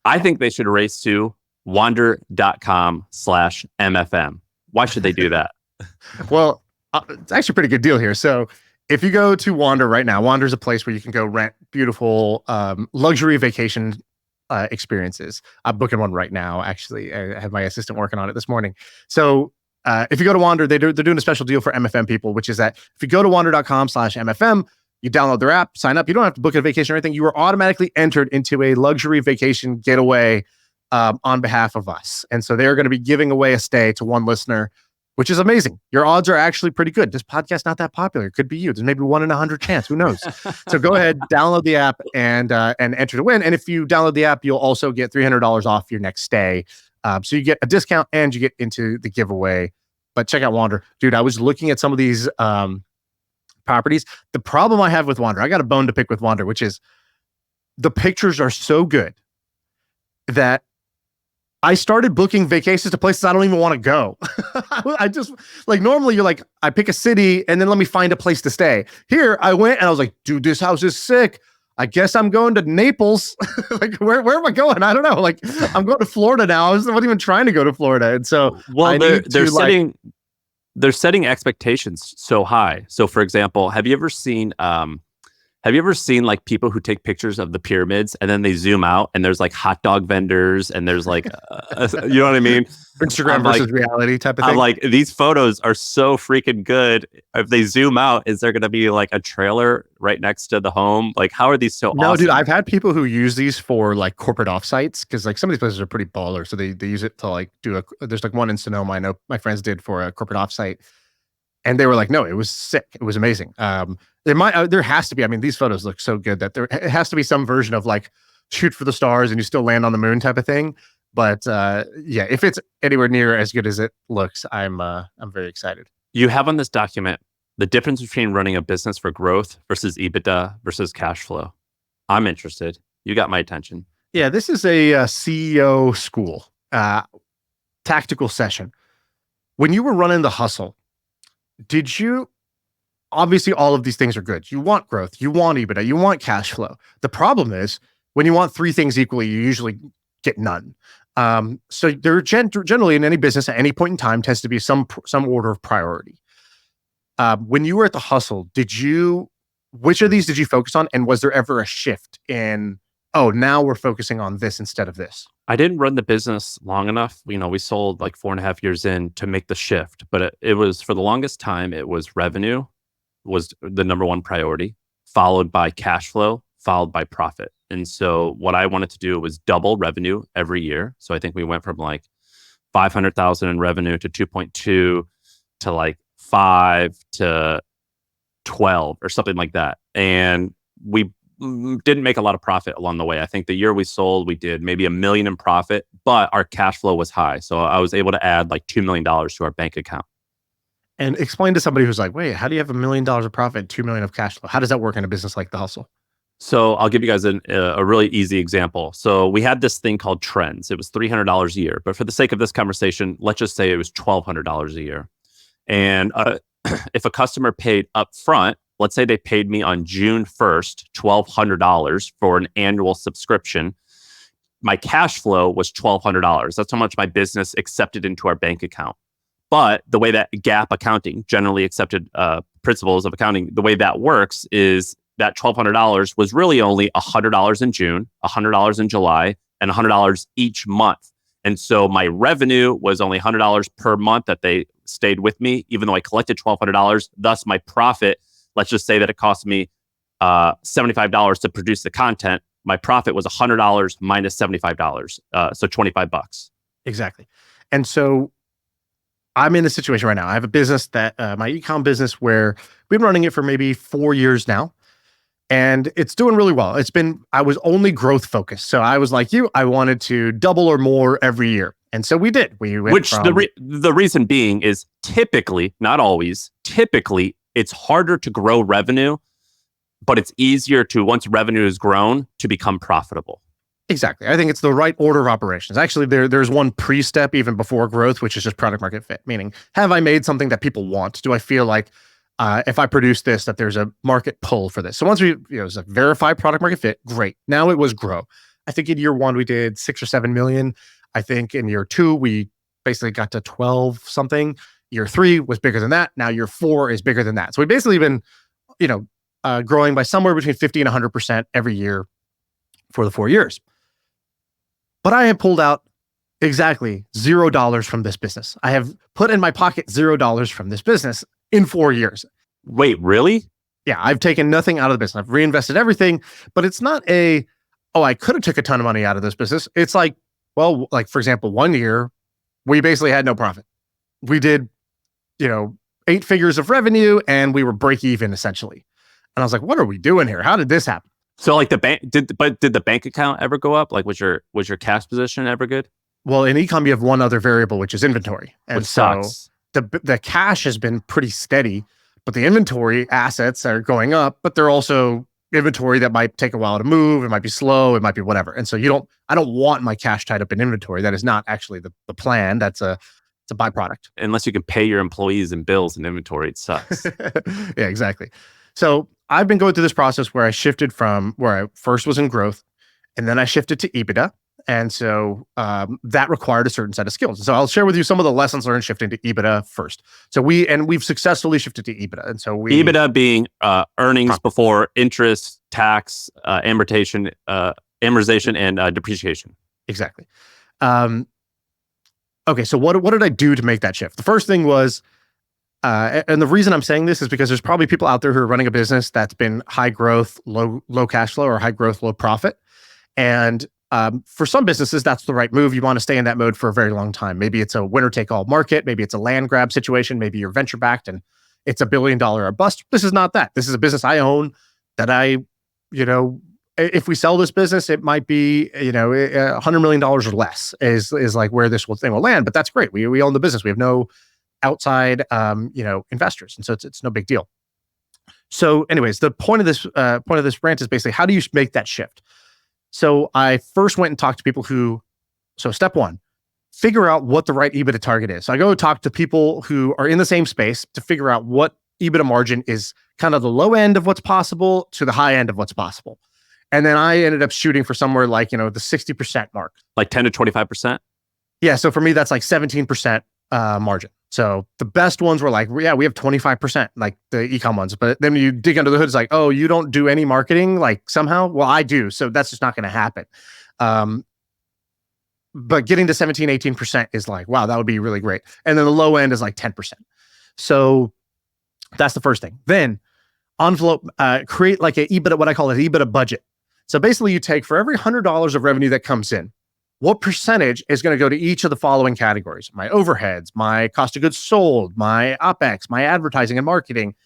I think they should race to wander.com/MFM. Why should they do that? Well, it's actually a pretty good deal here. So if you go to Wander right now, Wander is a place where you can go rent beautiful luxury vacation experiences. I'm booking one right now. Actually, I have my assistant working on it this morning. So if you go to Wander, they're doing a special deal for MFM people, which is that if you go to wander.com/MFM, you download their app, sign up. You don't have to book a vacation or anything. You are automatically entered into a luxury vacation getaway on behalf of us. And so they're going to be giving away a stay to one listener, which is amazing. Your odds are actually pretty good. This podcast's not that popular. It could be you. There's maybe 1 in 100 chance. Who knows? So go ahead, download the app and enter to win. And if you download the app, you'll also get $300 off your next stay. So you get a discount and you get into the giveaway. But check out Wander. Dude, I was looking at some of these properties. The problem I have with Wander, I got a bone to pick with Wander, which is the pictures are so good that I started booking vacations to places I don't even want to go. I just like normally you're like, I pick a city and then let me find a place to stay. Here I went and I was like, dude, this house is sick. I guess I'm going to Naples. Like, where am I going? I don't know. Like, I'm going to Florida now. I wasn't even trying to go to Florida. And so, well, they're setting expectations so high. So, for example, have you ever seen Have you ever seen like people who take pictures of the pyramids and then they zoom out and there's like hot dog vendors and there's like, you know what I mean? Instagram versus reality type of I'm thing. like, these photos are so freaking good. If they zoom out, is there going to be like a trailer right next to the home? Like, how are these so No, awesome? dude, I've had people who use these for like corporate offsites because like some of these places are pretty baller. So they use it to like there's like one in Sonoma I know my friends did for a corporate offsite. And they were like, no, it was sick. It was amazing. There has to be, I mean, these photos look so good that it has to be some version of like shoot for the stars and you still land on the moon type of thing. But yeah, if it's anywhere near as good as it looks, I'm very excited. You have on this document the difference between running a business for growth versus EBITDA versus cash flow. I'm interested. You got my attention. Yeah, this is a CEO school, tactical session. When you were running the hustle, did you, obviously all of these things are good. You want growth, you want EBITDA, you want cash flow. The problem is when you want three things equally, you usually get none. So there generally in any business at any point in time tends to be some order of priority. When you were at the hustle, which of these did you focus on? And was there ever a shift in, oh, now we're focusing on this instead of this? I didn't run the business long enough. You know, we sold like 4.5 years in to make the shift, but it was for the longest time, it was revenue was the number one priority, followed by cash flow, followed by profit. And so what I wanted to do was double revenue every year. So I think we went from like 500,000 in revenue to 2.2 to like 5 to 12 or something like that. And we didn't make a lot of profit along the way. I think the year we sold, we did maybe $1 million in profit, but our cash flow was high. So I was able to add like $2 million to our bank account. And explain to somebody who's like, wait, how do you have $1 million of profit, 2 million of cash flow? How does that work in a business like the hustle? So I'll give you guys a really easy example. So we had this thing called trends. It was $300 a year, but for the sake of this conversation, let's just say it was $1,200 a year. And if a customer paid up front, let's say they paid me on June 1st, $1,200 for an annual subscription, my cash flow was $1,200. That's how much my business accepted into our bank account. But the way that GAAP accounting, generally accepted principles of accounting, the way that works is that $1,200 was really only $100 in June, $100 in July, and $100 each month. And so my revenue was only $100 per month that they stayed with me, even though I collected $1,200. Thus, my profit, let's just say that it cost me $75 to produce the content. My profit was $100 minus $75, so $25. Exactly. And so I'm in a situation right now. I have a business that my e-com business where we've been running it for maybe 4 years now. And it's doing really well. I was only growth focused. So I was like you, I wanted to double or more every year. And so we did. The reason being is typically, not always, typically it's harder to grow revenue, but it's easier to, once revenue is grown, to become profitable. Exactly. I think it's the right order of operations. Actually, there's one pre-step even before growth, which is just product market fit. Meaning, have I made something that people want? Do I feel like if I produce this, that there's a market pull for this? So once it's like verify product market fit, great. Now it was grow. I think in year 1, we did 6 or 7 million. I think in year 2, we basically got to 12 something. Year 3 was bigger than that. Now year 4 is bigger than that. So we've basically been, growing by somewhere between 50 and 100% every year for the 4 years. But I have pulled out exactly $0 from this business. I have put in my pocket $0 from this business in 4 years. Wait, really? Yeah, I've taken nothing out of the business. I've reinvested everything, but it's not I could have took a ton of money out of this business. It's like, well, like for example, 1 year, we basically had no profit. We did, 8 figures of revenue and we were break even essentially. And I was like, what are we doing here? How did this happen? So like the bank did the bank account ever go up? Like was your cash position ever good? Well, in ecom you have one other variable, which is inventory. And which sucks. The cash has been pretty steady, but the inventory assets are going up, but they're also inventory that might take a while to move. It might be slow. It might be whatever. And so I don't want my cash tied up in inventory. That is not actually the plan. It's a byproduct. Unless you can pay your employees and bills and inventory, it sucks. Yeah, exactly. So I've been going through this process where I shifted from where I first was in growth, and then I shifted to EBITDA. And so that required a certain set of skills. So I'll share with you some of the lessons learned shifting to EBITDA first. So we've successfully shifted to EBITDA. And so EBITDA being earnings Profit. before interest, tax, amortization, and depreciation. Exactly. Okay, so what did I do to make that shift? The first thing was, and the reason I'm saying this is because there's probably people out there who are running a business that's been high growth, low cash flow, or high growth, low profit. And for some businesses, that's the right move. You want to stay in that mode for a very long time. Maybe it's a winner take all market. Maybe it's a land grab situation. Maybe you're venture backed and it's $1 billion or bust. This is not that. This is a business I own that if we sell this business, it might be, $100 million or less is like where this thing will land. But that's great. We own the business. We have no outside, investors, and so it's no big deal. So, anyways, the point of this rant is basically, how do you make that shift? So I first went and talked to people so step one, figure out what the right EBITDA target is. So I go talk to people who are in the same space to figure out what EBITDA margin is kind of the low end of what's possible to the high end of what's possible. And then I ended up shooting for somewhere like, the 60% mark. Like 10 to 25%? Yeah. So for me, that's like 17% margin. So the best ones were like, yeah, we have 25%, like the e-com ones. But then when you dig under the hood, it's like, oh, you don't do any marketing, like somehow? Well, I do. So that's just not going to happen. But getting to 17, 18% is like, wow, that would be really great. And then the low end is like 10%. So that's the first thing. Then create like what I call an EBITDA budget. So basically you take for every $100 of revenue that comes in, what percentage is going to go to each of the following categories? My overheads, my cost of goods sold, my OpEx, my advertising and marketing,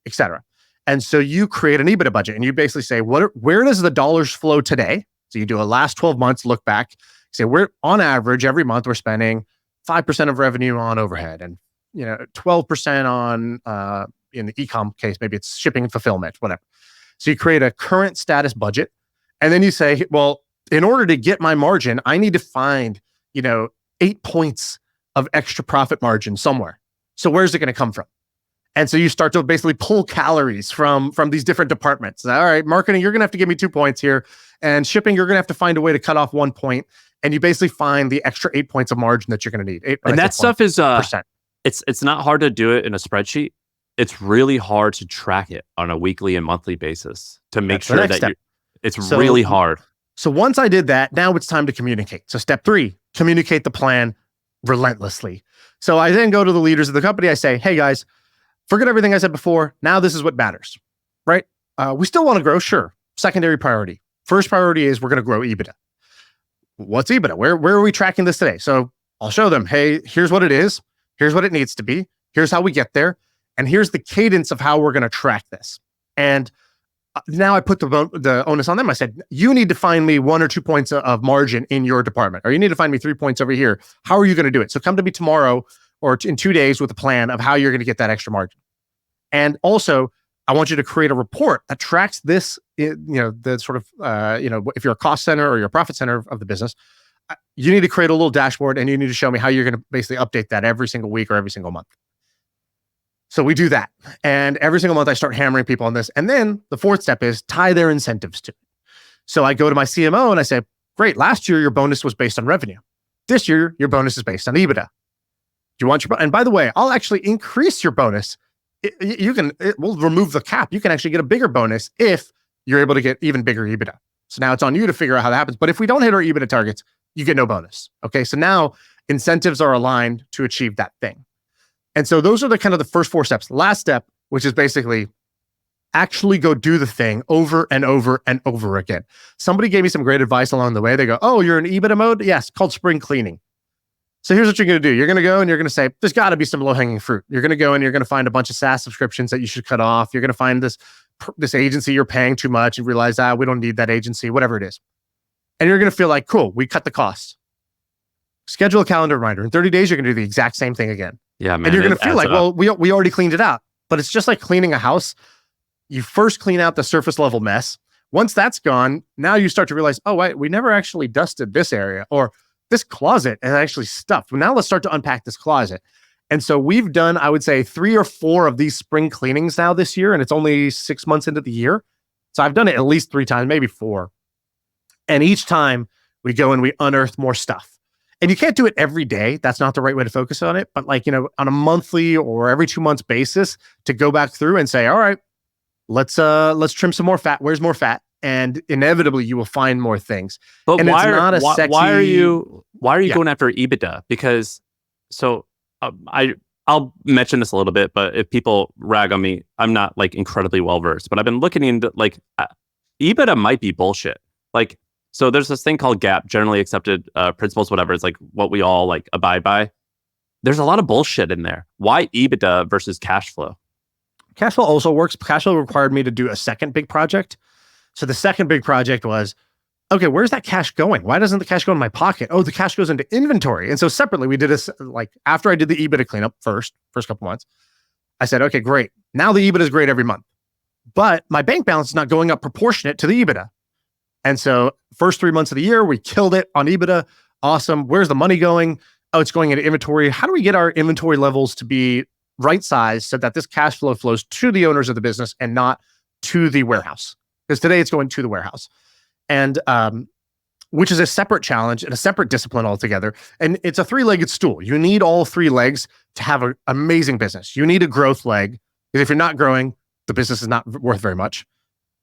et cetera. And so you create an EBITDA budget and you basically say, where does the dollars flow today? So you do a last 12 months look back, say we're on average every month we're spending 5% of revenue on overhead and 12% on in the e-com case, maybe it's shipping and fulfillment, whatever. So you create a current status budget. And then you say, well, in order to get my margin, I need to find, 8 points of extra profit margin somewhere. So where's it going to come from? And so you start to basically pull calories from these different departments. All right, marketing, you're going to have to give me 2 points here. And shipping, you're going to have to find a way to cut off 1 point. And you basically find the extra 8 points of margin that you're going to need. And that stuff is, it's not hard to do it in a spreadsheet. It's really hard to track it on a weekly and monthly basis to make sure that it's really hard. So once I did that, now it's time to communicate. So step 3, communicate the plan relentlessly. So I then go to the leaders of the company. I say, hey guys, forget everything I said before. Now this is what matters, right? We still want to grow, sure. Secondary priority. First priority is we're going to grow EBITDA. What's EBITDA? Where are we tracking this today? So I'll show them, hey, here's what it is. Here's what it needs to be. Here's how we get there. And here's the cadence of how we're going to track this. And now I put the onus on them. I said, you need to find me 1 or 2 points of margin in your department, or you need to find me 3 points over here. How are you going to do it? So come to me tomorrow or in 2 days with a plan of how you're going to get that extra margin. And also, I want you to create a report that tracks this, the sort of, if you're a cost center or you're a profit center of the business, you need to create a little dashboard and you need to show me how you're going to basically update that every single week or every single month. So we do that. And every single month I start hammering people on this. And then the 4th step is tie their incentives to it. So I go to my CMO and I say, great, last year your bonus was based on revenue. This year your bonus is based on EBITDA. Do you want and by the way, I'll actually increase your bonus. We'll remove the cap. You can actually get a bigger bonus if you're able to get even bigger EBITDA. So now it's on you to figure out how that happens. But if we don't hit our EBITDA targets, you get no bonus. Okay. So now incentives are aligned to achieve that thing. And so those are the first 4 steps. Last step, which is basically actually go do the thing over and over and over again. Somebody gave me some great advice along the way. They go, oh, you're in EBITDA mode? Yes, called spring cleaning. So here's what you're going to do. You're going to go and you're going to say, there's got to be some low-hanging fruit. You're going to go and you're going to find a bunch of SaaS subscriptions that you should cut off. You're going to find this agency you're paying too much and realize, we don't need that agency, whatever it is. And you're going to feel like, cool, we cut the costs. Schedule a calendar reminder. In 30 days, you're going to do the exact same thing again. Yeah, man. And you're going to feel like, well, we already cleaned it out. But it's just like cleaning a house. You first clean out the surface level mess. Once that's gone, now you start to realize, oh, wait, we never actually dusted this area, or this closet is actually stuffed. Well, now let's start to unpack this closet. And so we've done, I would say, 3 or 4 of these spring cleanings now this year, and it's only 6 months into the year. So I've done it at least 3 times, maybe 4. And each time We go and we unearth more stuff. And you can't do it every day. That's not the right way to focus on it. But like, on a monthly or every 2 months basis to go back through and say, all right, let's trim some more fat. Where's more fat? And inevitably you will find more things. But and why, it's not a sexy... why are you going after EBITDA? Because I'll mention this a little bit, but if people rag on me, I'm not like incredibly well versed, but I've been looking into like EBITDA might be bullshit. Like, so there's this thing called GAAP, generally accepted principles, whatever. It's like what we all like abide by. There's a lot of bullshit in there. Why EBITDA versus cash flow? Cash flow also works. Cash flow required me to do a second big project. So the second big project was, okay, where's that cash going? Why doesn't the cash go in my pocket? Oh, the cash goes into inventory. And so separately, we did this, like after I did the EBITDA cleanup first couple months, I said, okay, great. Now the EBITDA is great every month, but my bank balance is not going up proportionate to the EBITDA. And so first 3 months of the year, we killed it on EBITDA. Awesome. Where's the money going? Oh, it's going into inventory. How do we get our inventory levels to be right size so that this cash flow flows to the owners of the business and not to the warehouse? Because today it's going to the warehouse. And which is a separate challenge and a separate discipline altogether. And it's a three-legged stool. You need all three legs to have an amazing business. You need a growth leg, because if you're not growing, the business is not worth very much.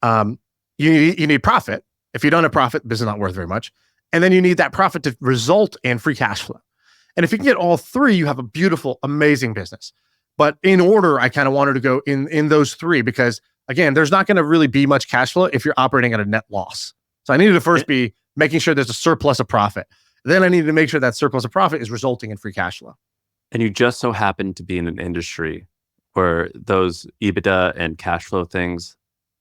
You need profit. If you don't have profit, the business is not worth very much. And then you need that profit to result in free cash flow. And if you can get all three, you have a beautiful, amazing business. But in order, I kind of wanted to go in those three, because again, there's not going to really be much cash flow if you're operating at a net loss. So I needed to first be making sure there's a surplus of profit. Then I needed to make sure that surplus of profit is resulting in free cash flow. And you just so happen to be in an industry where those EBITDA and cash flow things,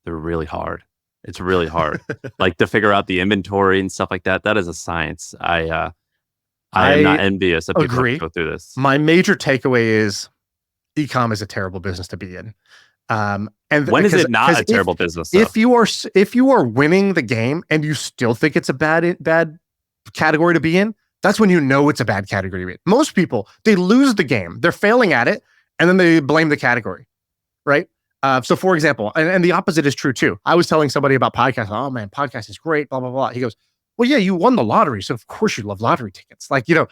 they're really hard. It's really hard. Like to figure out the inventory and stuff like that. That is a science. I am not envious of people who go through this. My major takeaway is e-com is a terrible business to be in. And when is it not a terrible business? Though? If you are winning the game and you still think it's a bad category to be in, that's when you know it's a bad category to be in. Most people, they lose the game, they're failing at it, and then they blame the category, right? So for example, and the opposite is true too. I was telling somebody about podcasts. Oh man, podcast is great, blah, blah, blah. He goes, well, yeah, you won the lottery. So of course you love lottery tickets. Like, your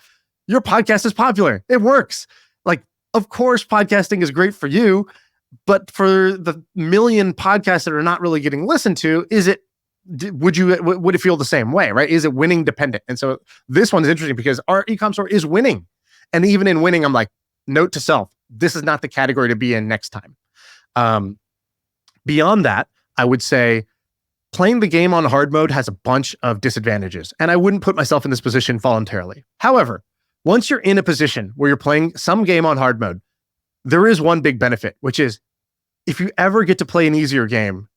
podcast is popular. It works. Like, of course, podcasting is great for you, but for the million podcasts that are not really getting listened to, would it feel the same way, right? Is it winning dependent? And so this one's interesting because our e-com store is winning. And even in winning, I'm like, note to self, this is not the category to be in next time. Beyond that, I would say playing the game on hard mode has a bunch of disadvantages, and I wouldn't put myself in this position voluntarily. However, once you're in a position where you're playing some game on hard mode, there is one big benefit, which is if you ever get to play an easier game,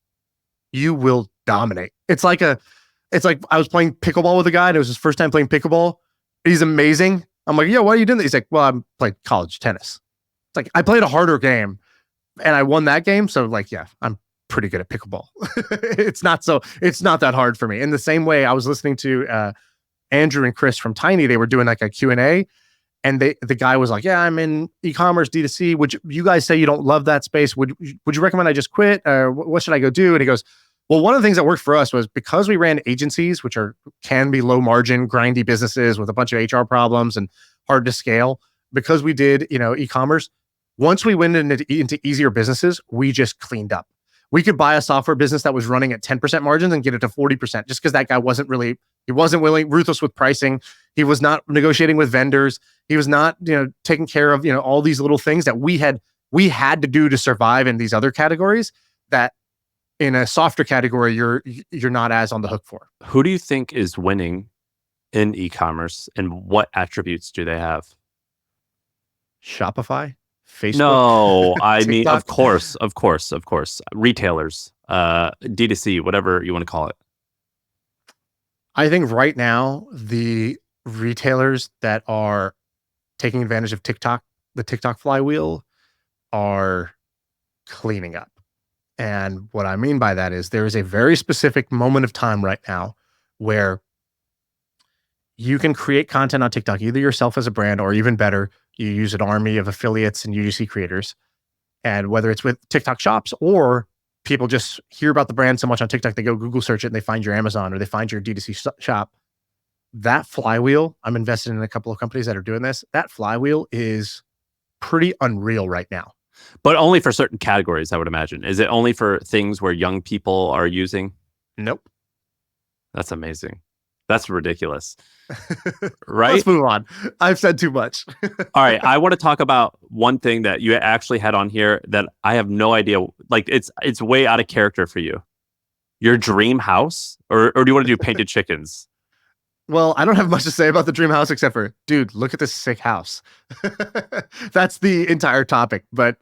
you will dominate. It's like I was playing pickleball with a guy, and it was his first time playing pickleball. He's amazing. I'm like, yeah, why are you doing that? He's like, well, I'm playing college tennis. It's like, I played a harder game and I won that game. So like, yeah, I'm pretty good at pickleball. It's not that hard for me. In the same way, I was listening to Andrew and Chris from Tiny. They were doing like a Q&A, and the guy was like, yeah, I'm in e-commerce D2C. Would you guys say you don't love that space? Would you recommend I just quit? What should I go do? And he goes, well, one of the things that worked for us was because we ran agencies, which can be low margin, grindy businesses with a bunch of HR problems and hard to scale. Because we did, e-commerce, once we went into easier businesses, we just cleaned up. We could buy a software business that was running at 10% margins and get it to 40% just because that guy wasn't willing, ruthless with pricing. He was not negotiating with vendors. He was not, taking care of, all these little things that we had to do to survive in these other categories that in a softer category, you're not as on the hook for. Who do you think is winning in e-commerce, and what attributes do they have? Shopify? Facebook? No, I mean, of course. Retailers, D2C, whatever you want to call it. I think right now, the retailers that are taking advantage of TikTok, the TikTok flywheel, are cleaning up. And what I mean by that is there is a very specific moment of time right now where you can create content on TikTok, either yourself as a brand, or even better, you use an army of affiliates and UGC creators. And whether it's with TikTok shops or people just hear about the brand so much on TikTok, they go Google search it and they find your Amazon or they find your D2C shop. that flywheel, I'm invested in a couple of companies that are doing this. That flywheel is pretty unreal right now. But only for certain categories, I would imagine. Is it only for things where young people are using? Nope. That's amazing. That's ridiculous. Right? Let's move on. I've said too much. All right. I want to talk about one thing that you actually had on here that I have no idea. Like it's way out of character for you. Your dream house? Or do you want to do painted chickens? Well, I don't have much to say about the dream house except for, dude, look at this sick house. That's the entire topic, but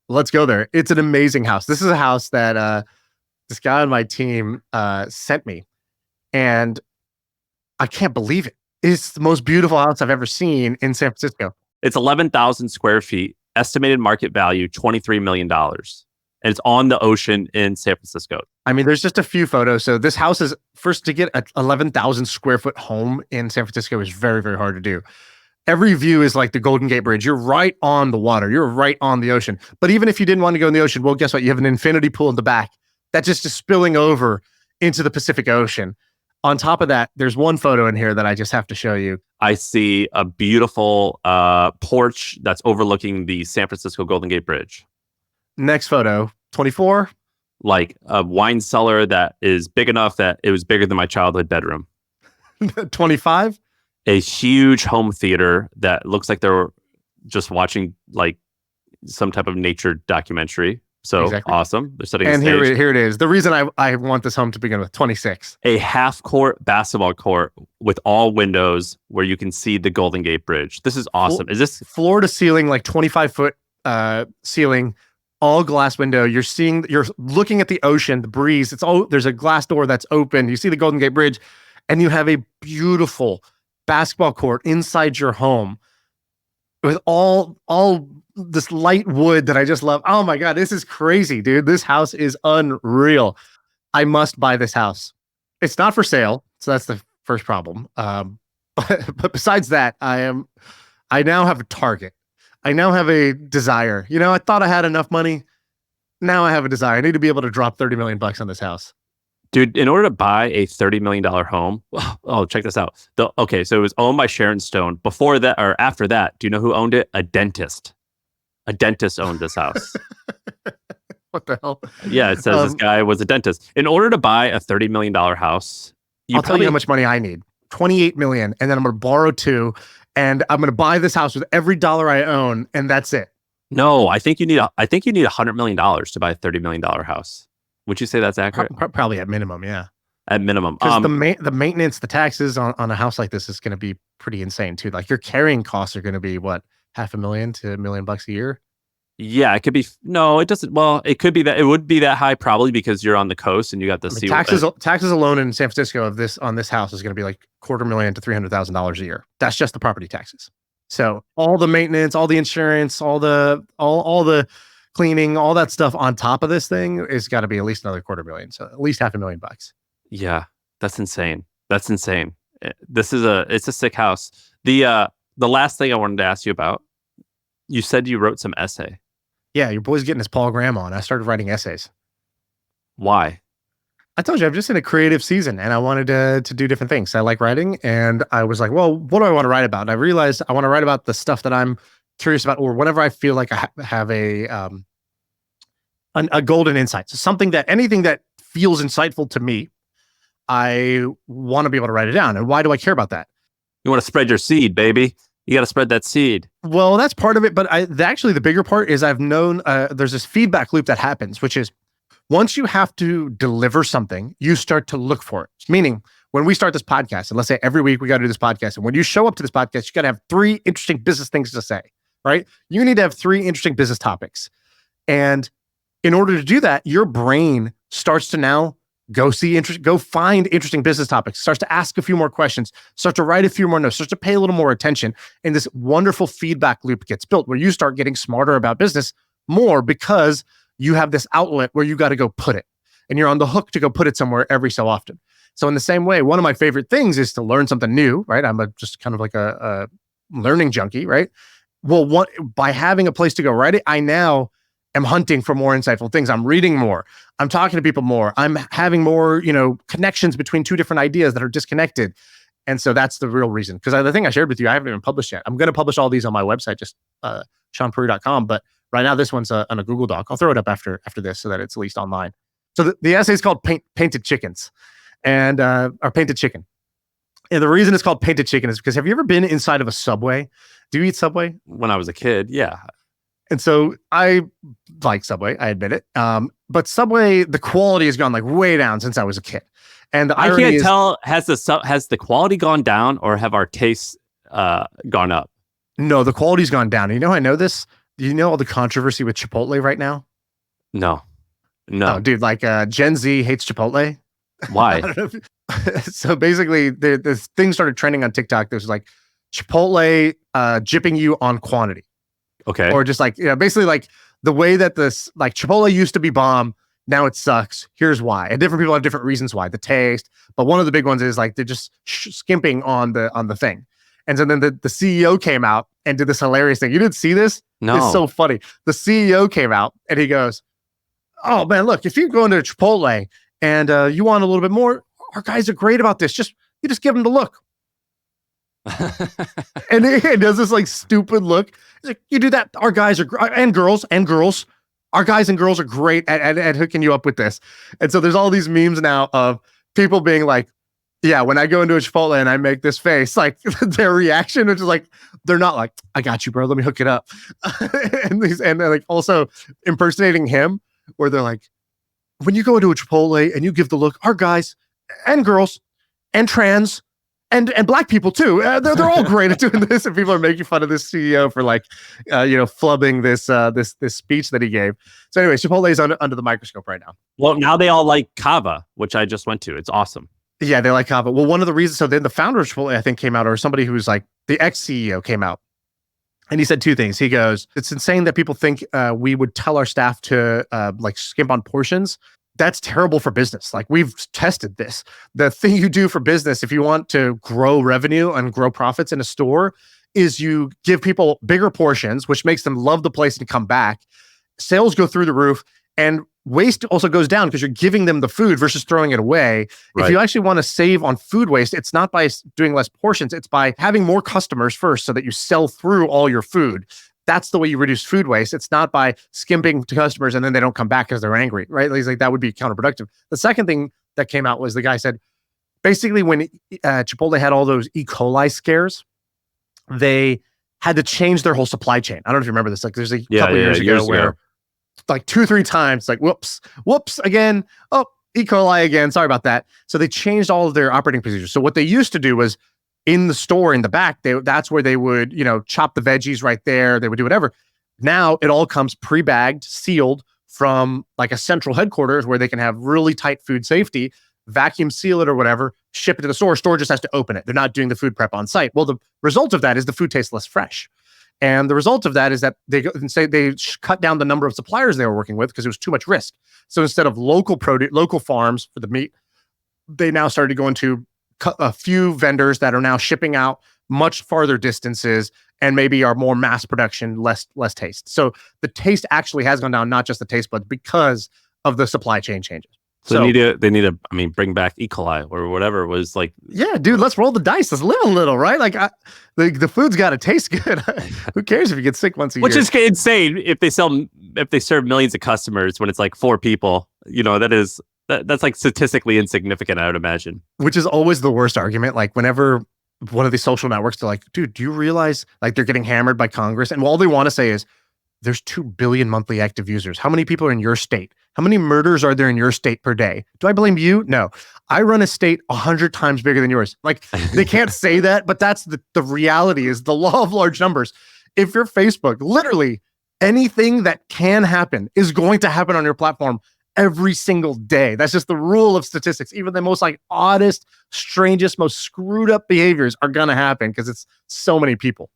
let's go there. It's an amazing house. This is a house that this guy on my team sent me, and I can't believe it. It's the most beautiful house I've ever seen in San Francisco. It's 11,000 square feet, estimated market value $23 million. And it's on the ocean in San Francisco. I mean, there's just a few photos. So this house is, first, to get an 11,000 square foot home in San Francisco is very, very hard to do. Every view is like the Golden Gate Bridge. You're right on the water. You're right on the ocean. But even if you didn't want to go in the ocean, well, guess what? You have an infinity pool in the back that just is spilling over into the Pacific Ocean. On top of that, there's one photo in here that I just have to show you. I see a beautiful porch that's overlooking the San Francisco Golden Gate Bridge. Next photo, 24. Like a wine cellar that is big enough that it was bigger than my childhood bedroom. 25. A huge home theater that looks like they're just watching like some type of nature documentary. So exactly. Awesome. They're setting and a stage. Here it is. The reason I want this home to begin with, 26. A half-court basketball court with all windows where you can see the Golden Gate Bridge. This is awesome. Is this floor to ceiling, like 25-foot ceiling, all glass window? You're looking at the ocean, the breeze. There's a glass door that's open. You see the Golden Gate Bridge, and you have a beautiful basketball court inside your home with all this light wood that I just love. Oh my God, this is crazy, dude. This house is unreal. I must buy this house. It's not for sale, so that's the first problem. But besides that, I now have a target. I now have a desire. I thought I had enough money. Now I have a desire. I need to be able to drop $30 million on this house. Dude, in order to buy a $30 million home, check this out. So it was owned by Sharon Stone. Before that, or after that, do you know who owned it? A dentist. A dentist owned this house. What the hell? Yeah, it says this guy was a dentist. In order to buy a $30 million house, I'll tell you how much money I need. $28 million, and then I'm going to borrow $2 million, and I'm going to buy this house with every dollar I own, and that's it. No, I think you need $100 million to buy a $30 million house. Would you say that's accurate? Probably at minimum, yeah. At minimum. Because the maintenance, the taxes on a house like this is going to be pretty insane too. Like your carrying costs are going to be what, $500,000 to $1 million a year? Yeah, it could be. No, it doesn't. Well, it could be that. It would be that high probably because you're on the coast and you got the sea. Taxes alone in San Francisco on this house is going to be like $250,000 to $300,000 a year. That's just the property taxes. So all the maintenance, all the insurance, all the cleaning, all that stuff on top of this thing is got to be at least another $250,000. So at least $500,000. Yeah, that's insane. That's insane. It's a sick house. The last thing I wanted to ask you about, you said you wrote some essay. Yeah, your boy's getting his Paul Graham on. I started writing essays. Why? I told you, I'm just in a creative season and I wanted to do different things. I like writing and I was like, well, what do I want to write about? And I realized I want to write about the stuff that I'm curious about, or whenever I feel like I have a golden insight. So anything that feels insightful to me, I want to be able to write it down. And why do I care about that? You want to spread your seed, baby. You got to spread that seed. Well, that's part of it. But actually, the bigger part is I've known there's this feedback loop that happens, which is once you have to deliver something, you start to look for it. Meaning, when we start this podcast, and let's say every week we got to do this podcast, and when you show up to this podcast, you got to have 3 interesting business things to say, right? You need to have 3 interesting business topics. And in order to do that, your brain starts to now go find interesting business topics, starts to ask a few more questions, starts to write a few more notes, starts to pay a little more attention. And this wonderful feedback loop gets built where you start getting smarter about business more because you have this outlet where you got to go put it. And you're on the hook to go put it somewhere every so often. So in the same way, one of my favorite things is to learn something new, right? I'm just kind of like a learning junkie, right? Well, by having a place to go write it, I now am hunting for more insightful things. I'm reading more. I'm talking to people more. I'm having more, connections between 2 different ideas that are disconnected. And so that's the real reason. Because the thing I shared with you, I haven't even published yet. I'm going to publish all these on my website, just ShaanPuri.com. But right now, this one's on a Google Doc. I'll throw it up after this so that it's at least online. So the essay is called Painted Chickens, or Painted Chicken. And the reason it's called Painted Chicken is because, have you ever been inside of a Subway? Do you eat Subway? When I was a kid, yeah. And so I like Subway, I admit it. But Subway, the quality has gone like way down since I was a kid. And the irony I can't is, tell, has the quality gone down or have our tastes gone up? No, the quality's gone down. You know how I know this? Do you know all the controversy with Chipotle right now? No. Oh, dude, like Gen Z hates Chipotle. Why? So basically, this thing started trending on TikTok. There's like Chipotle gypping you on quantity. Okay. Or just like, basically like the way that this, like Chipotle used to be bomb, now it sucks. Here's why. And different people have different reasons why. The taste, but one of the big ones is like they're just skimping on the thing. And so then the CEO came out and did this hilarious thing. You didn't see this? No. It's so funny. The CEO came out and he goes, "Oh man, look, if you go into Chipotle and you want a little bit more, our guys are great about this. You just give them the look." And he does this like stupid look. He's like, "You do that, our guys are and girls, our guys and girls are great at hooking you up with this." And so there's all these memes now of people being like, yeah, when I go into a Chipotle and I make this face, like their reaction, which is like, they're not like, "I got you, bro. Let me hook it up." and they're like also impersonating him, where they're like, "When you go into a Chipotle and you give the look, our guys and girls and trans and black people too, they're all great at doing this." And people are making fun of this CEO for like, flubbing this speech that he gave. So anyway, Chipotle is under the microscope right now. Well, now they all like Kava, which I just went to. It's awesome. Yeah, they like Kava. Well, one of the reasons, so then the founder of Chipotle, I think, came out, or somebody who was like the ex-CEO came out. And he said two things. He goes, "It's insane that people think we would tell our staff to like skimp on portions. That's terrible for business. Like, we've tested this. The thing you do for business, if you want to grow revenue and grow profits in a store, is you give people bigger portions, which makes them love the place and come back. Sales go through the roof, and waste also goes down because you're giving them the food versus throwing it away." Right. If you actually want to save on food waste, it's not by doing less portions. It's by having more customers first so that you sell through all your food. That's the way you reduce food waste. It's not by skimping to customers and then they don't come back because they're angry, right? He's like, that would be counterproductive. The second thing that came out was the guy said, basically when Chipotle had all those E. coli scares, they had to change their whole supply chain. I don't know if you remember this. Like there's a couple years ago where like 2-3 times, like whoops again. Oh, E. coli again. Sorry about that. So they changed all of their operating procedures. So what they used to do was in the store in the back, that's where they would, chop the veggies right there. They would do whatever. Now it all comes pre-bagged, sealed from like a central headquarters where they can have really tight food safety, vacuum seal it or whatever, ship it to the store. Store just has to open it. They're not doing the food prep on site. Well, the result of that is the food tastes less fresh. And the result of that is that they cut down the number of suppliers they were working with because it was too much risk. So instead of local farms for the meat, they now started going to a few vendors that are now shipping out much farther distances and maybe are more mass production, less taste. So the taste actually has gone down, not just the taste buds, because of the supply chain changes. So they need to, bring back E. coli or whatever it was like. Yeah, dude, let's roll the dice. Let's live a little, right? Like the food's got to taste good. Who cares if you get sick once a year? Which is insane if they serve millions of customers when it's like 4 people, that's like statistically insignificant, I would imagine. Which is always the worst argument. Like whenever one of these social networks, they're like, "Dude, do you realize like they're getting hammered by Congress?" And all they want to say is, "There's 2 billion monthly active users. How many people are in your state? How many murders are there in your state per day? Do I blame you? No. I run a state 100 times bigger than yours." Like they can't say that, but that's the reality is the law of large numbers. If you're Facebook, literally anything that can happen is going to happen on your platform every single day. That's just the rule of statistics. Even the most like oddest, strangest, most screwed up behaviors are going to happen because it's so many people.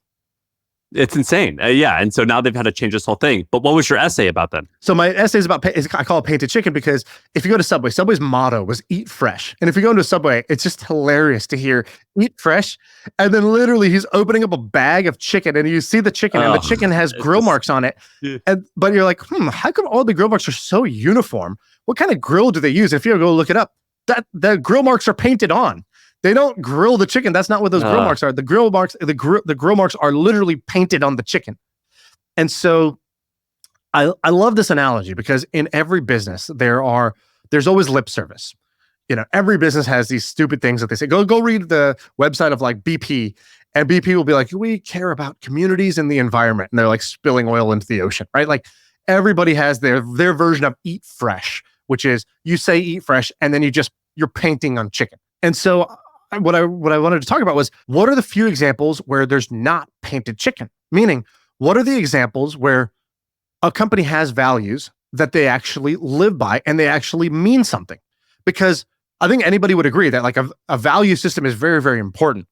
It's insane. Yeah. And so now they've had to change this whole thing. But what was your essay about then? So my essay is about, I call it Painted Chicken because if you go to Subway, Subway's motto was eat fresh. And if you go into Subway, it's just hilarious to hear eat fresh. And then literally he's opening up a bag of chicken and you see the chicken and the chicken has grill marks on it. Yeah. But you're like, how come all the grill marks are so uniform? What kind of grill do they use? If you go look it up, that the grill marks are painted on. They don't grill the chicken. That's not what those grill marks are. The grill marks are literally painted on the chicken. And so I love this analogy because in every business there's always lip service. Every business has these stupid things that they say. Go read the website of like BP, and BP will be like, we care about communities and the environment, and they're like spilling oil into the ocean, right? Like everybody has their version of eat fresh, which is you say eat fresh, and then you're painting on chicken. And so what I wanted to talk about was, what are the few examples where there's not painted chicken? Meaning, what are the examples where a company has values that they actually live by and they actually mean something? Because I think anybody would agree that like a value system is very, very important.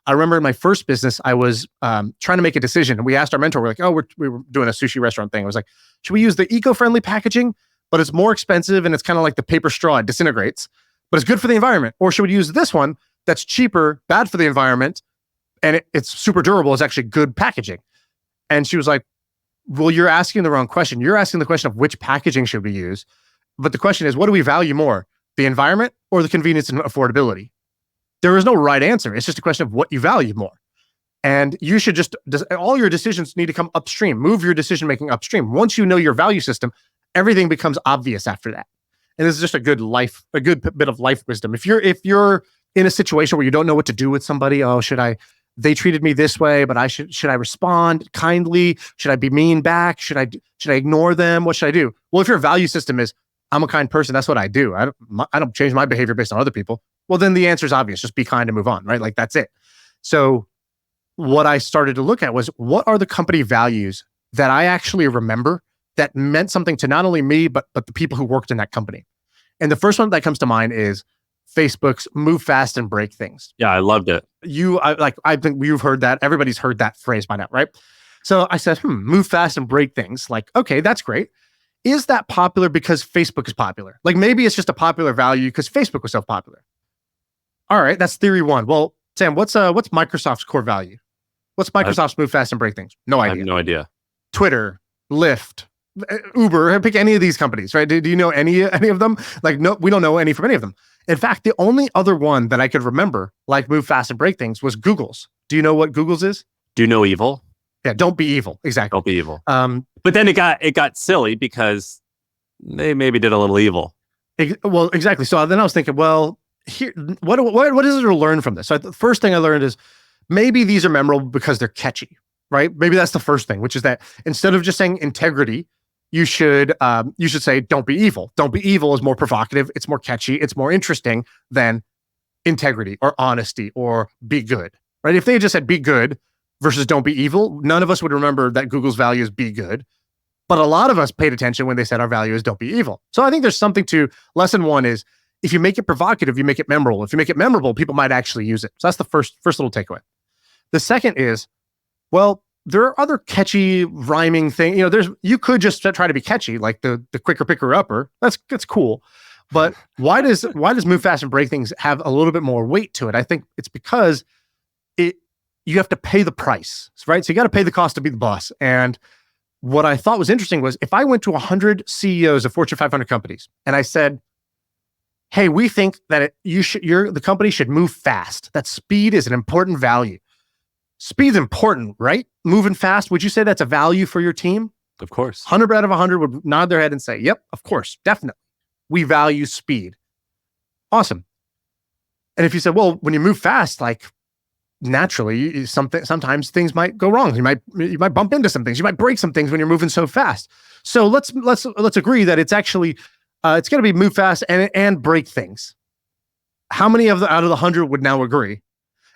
I remember in my first business, I was trying to make a decision, and we asked our mentor, we're like, we were doing a sushi restaurant thing. I was like, should we use the eco-friendly packaging, but it's more expensive and it's kind of like the paper straw, it disintegrates, but it's good for the environment? Or should we use this one that's cheaper, bad for the environment, and it's super durable, it's actually good packaging? And she was like, well, you're asking the wrong question. You're asking the question of which packaging should we use. But the question is, what do we value more, the environment or the convenience and affordability? There is no right answer. It's just a question of what you value more. And you should all your decisions need to come upstream. Move your decision-making upstream. Once you know your value system, everything becomes obvious after that. And this is just a good bit of life wisdom. If you're in a situation where you don't know what to do with somebody, they treated me this way, but should I respond kindly? Should I be mean back? Should I ignore them? What should I do? Well, if your value system is, I'm a kind person, that's what I do. I don't change my behavior based on other people. Well, then the answer is obvious. Just be kind and move on, right? Like that's it. So what I started to look at was, what are the company values that I actually remember that meant something to not only me, but the people who worked in that company? And the first one that comes to mind is Facebook's move fast and break things. Yeah, I loved it. I think you've heard that. Everybody's heard that phrase by now, right? So I said, move fast and break things. Like, okay, that's great. Is that popular because Facebook is popular? Like maybe it's just a popular value because Facebook was so popular. All right, that's theory one. Well, Sam, what's Microsoft's core value? What's Microsoft's move fast and break things? No idea. I have no idea. Twitter, Lyft, Uber, pick any of these companies, right? Do you know any of them? Like, no, we don't know any from any of them. In fact, the only other one that I could remember, like move fast and break things, was Google's. Do you know what Google's is? Do you know evil? Yeah, don't be evil. Exactly. Don't be evil. But then it got silly because they maybe did a little evil. Well, exactly. So then I was thinking, well, here, what is there to learn from this? So the first thing I learned is maybe these are memorable because they're catchy, right? Maybe that's the first thing, which is that instead of just saying integrity, you should say don't be evil. Don't be evil is more provocative. It's more catchy. It's more interesting than integrity or honesty or be good, right? If they had just said be good versus don't be evil, none of us would remember that Google's value is be good. But a lot of us paid attention when they said our value is don't be evil. So I think there's something to lesson one is, if you make it provocative, you make it memorable. If you make it memorable, people might actually use it. So that's the first little takeaway. The second is, well, there are other catchy rhyming things. You could just try to be catchy, like the quicker picker upper. That's cool. But why does move fast and break things have a little bit more weight to it? I think it's because you have to pay the price, right? So you got to pay the cost to be the boss. And what I thought was interesting was, if I went to 100 CEOs of Fortune 500 companies and I said, hey, we think that the company should move fast. That speed is an important value. Speed's important, right? Moving fast. Would you say that's a value for your team? Of course. 100 out of 100 would nod their head and say, yep, of course, definitely. We value speed. Awesome. And if you said, well, when you move fast, like naturally, sometimes things might go wrong. You might bump into some things. You might break some things when you're moving so fast. So let's agree that it's actually it's going to be move fast and break things. How many out of the 100 would now agree?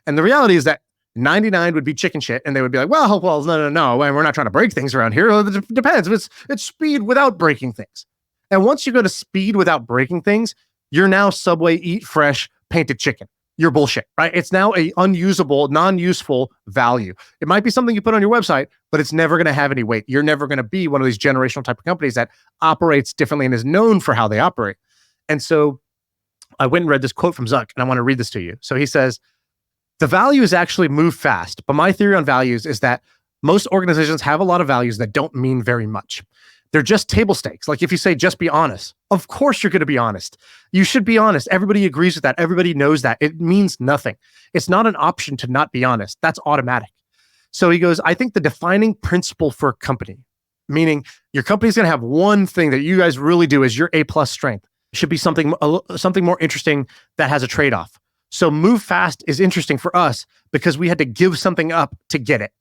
And the reality is that 99 would be chicken shit, and they would be like, well, no, we're not trying to break things around here. It depends. It's speed without breaking things. And once you go to speed without breaking things, you're now Subway eat fresh painted chicken. You're bullshit, right? It's now a unusable, non-useful value. It might be something you put on your website, but it's never going to have any weight. You're never going to be one of these generational type of companies that operates differently and is known for how they operate. And so I went and read this quote from Zuck, and I want to read this to you. So he says, the value is actually move fast, but my theory on values is that most organizations have a lot of values that don't mean very much. They're just table stakes. Like if you say, just be honest, of course you're going to be honest. You should be honest. Everybody agrees with that. Everybody knows that. It means nothing. It's not an option to not be honest. That's automatic. So he goes, I think the defining principle for a company, meaning your company's going to have one thing that you guys really do is your A+ strength. It should be something more interesting that has a trade-off. So move fast is interesting for us because we had to give something up to get it.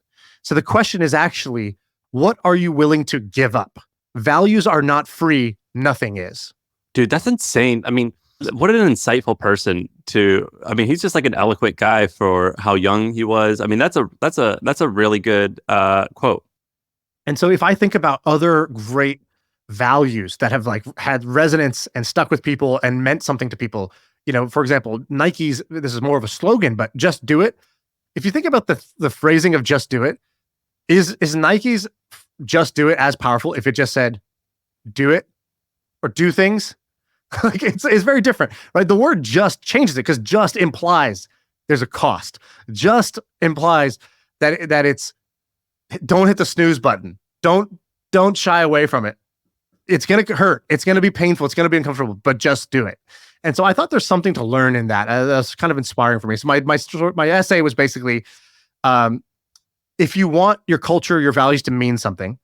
So the question is actually, what are you willing to give up? Values are not free. Nothing is. Dude, that's insane. I mean, what an insightful person he's just like an eloquent guy for how young he was. I mean, that's a really good quote. And so if I think about other great values that have like had resonance and stuck with people and meant something to people, for example, Nike's, this is more of a slogan, but just do it. If you think about the phrasing of just do it, is Nike's just do it as powerful if it just said do it or do things? Like it's very different, right? The word just changes it because just implies there's a cost. Just implies that it's don't hit the snooze button. Don't shy away from it. It's going to hurt. It's going to be painful. It's going to be uncomfortable, but just do it. And so I thought there's something to learn in that. That's kind of inspiring for me. So my essay was basically, if you want your culture, your values to mean something,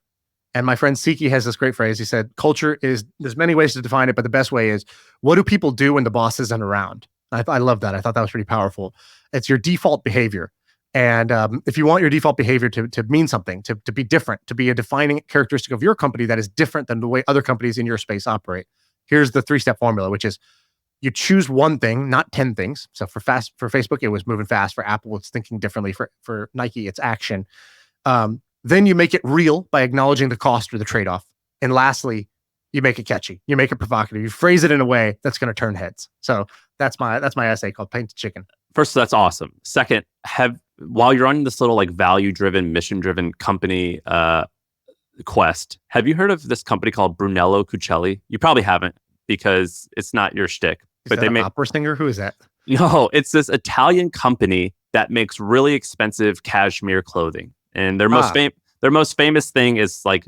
and my friend Siki has this great phrase. He said, culture there's many ways to define it, but the best way is, what do people do when the boss isn't around? I love that. I thought that was pretty powerful. It's your default behavior. And if you want your default behavior to mean something, to be different, to be a defining characteristic of your company that is different than the way other companies in your space operate, here's the 3-step formula, which is you choose one thing, not 10 things. So for Facebook, it was moving fast. For Apple, it's thinking differently. For Nike, it's action. Then you make it real by acknowledging the cost or the trade-off. And lastly, you make it catchy. You make it provocative. You phrase it in a way that's going to turn heads. So that's my essay called Paint the Chicken. First, that's awesome. Second, while you're on this little like value-driven, mission-driven company quest, have you heard of this company called Brunello Cucinelli? You probably haven't because it's not your shtick. But they make opera singer. Who is that? No, it's this Italian company that makes really expensive cashmere clothing, and their most famous thing is like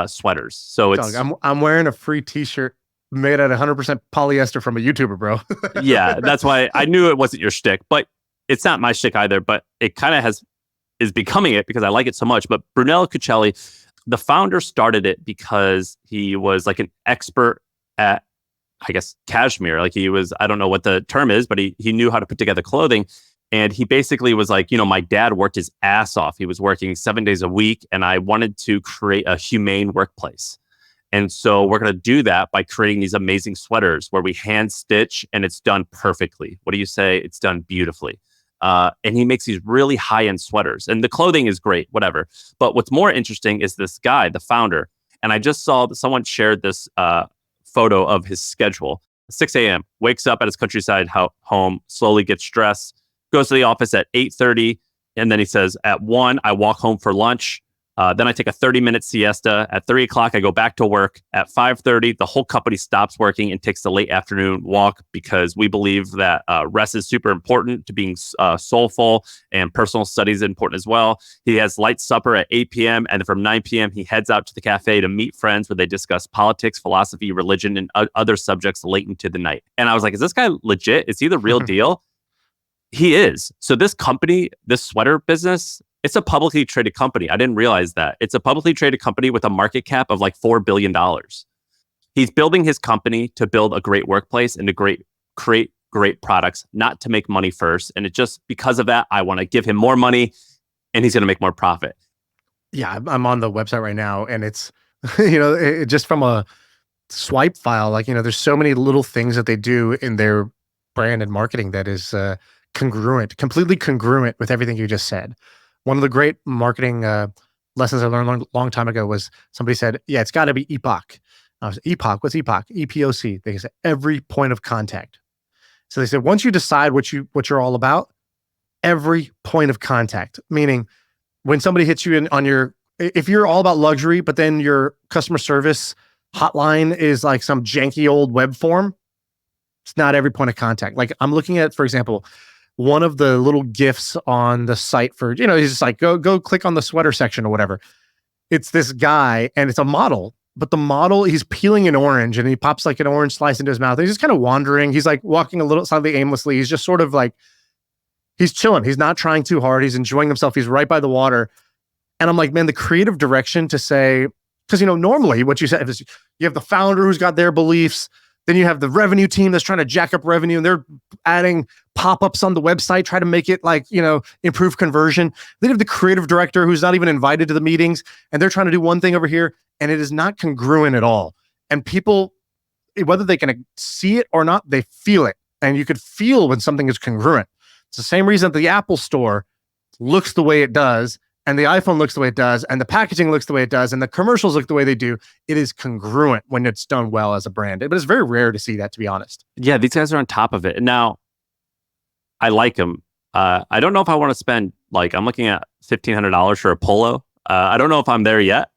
sweaters. So it's I'm wearing a free T-shirt made out of 100% polyester from a YouTuber, bro. Yeah, that's why I knew it wasn't your shtick, but it's not my shtick either. But it kind of is becoming it because I like it so much. But Brunello Cucinelli, the founder, started it because he was like an expert at, I guess, cashmere. Like he was, I don't know what the term is, but he knew how to put together clothing. And he basically was like, my dad worked his ass off. He was working 7 days a week, and I wanted to create a humane workplace. And so we're going to do that by creating these amazing sweaters where we hand stitch and it's done perfectly. What do you say? It's done beautifully. And he makes these really high-end sweaters, and the clothing is great, whatever. But what's more interesting is this guy, the founder. And I just saw that someone shared this photo of his schedule. 6 a.m., wakes up at his countryside home, slowly gets dressed, goes to the office at 8:30. And then he says, at 1, I walk home for lunch. Then I take a 30-minute siesta. At 3 o'clock, I go back to work. At 5:30, the whole company stops working and takes the late afternoon walk because we believe that rest is super important to being soulful, and personal studies is important as well. He has light supper at 8 p.m. And then from 9 p.m., he heads out to the cafe to meet friends where they discuss politics, philosophy, religion, and other subjects late into the night. And I was like, is this guy legit? Is he the real deal? He is. So this company, this sweater business, it's a publicly traded company. I didn't realize that. It's a publicly traded company with a market cap of like $4 billion. He's building his company to build a great workplace and to create great products, not to make money first. And it just, because of that, I want to give him more money and he's going to make more profit. Yeah, I'm on the website right now, and it's, just from a swipe file, like, there's so many little things that they do in their brand and marketing that is completely congruent with everything you just said. One of the great marketing lessons I learned a long time ago was somebody said, yeah, it's got to be epoch. I was epoch. What's epoch? EPOC. They said every point of contact. So they said, once you decide what you're all about, every point of contact, meaning when somebody hits you if you're all about luxury, but then your customer service hotline is like some janky old web form, it's not every point of contact. Like I'm looking at, for example, one of the little GIFs on the site for, he's just like, go click on the sweater section or whatever. It's this guy, and it's a model, but the model, he's peeling an orange and he pops like an orange slice into his mouth. He's just kind of wandering. He's like walking a little slightly aimlessly. He's just sort of like, he's chilling. He's not trying too hard. He's enjoying himself. He's right by the water. And I'm like, man, the creative direction to say, because, you know, normally what you said is you have the founder who's got their beliefs. Then you have the revenue team that's trying to jack up revenue and they're adding pop-ups on the website, try to make it like, you know, improve conversion. Then you have the creative director who's not even invited to the meetings and they're trying to do one thing over here and it is not congruent at all. And people, whether they can see it or not, they feel it. And you could feel when something is congruent. It's the same reason that the Apple Store looks the way it does and the iPhone looks the way it does, and the packaging looks the way it does, and the commercials look the way they do. It is congruent when it's done well as a brand. But it's very rare to see that, to be honest. Yeah, these guys are on top of it. Now, I like them. I don't know if I want to spend, like, I'm looking at $1,500 for a polo. I don't know if I'm there yet,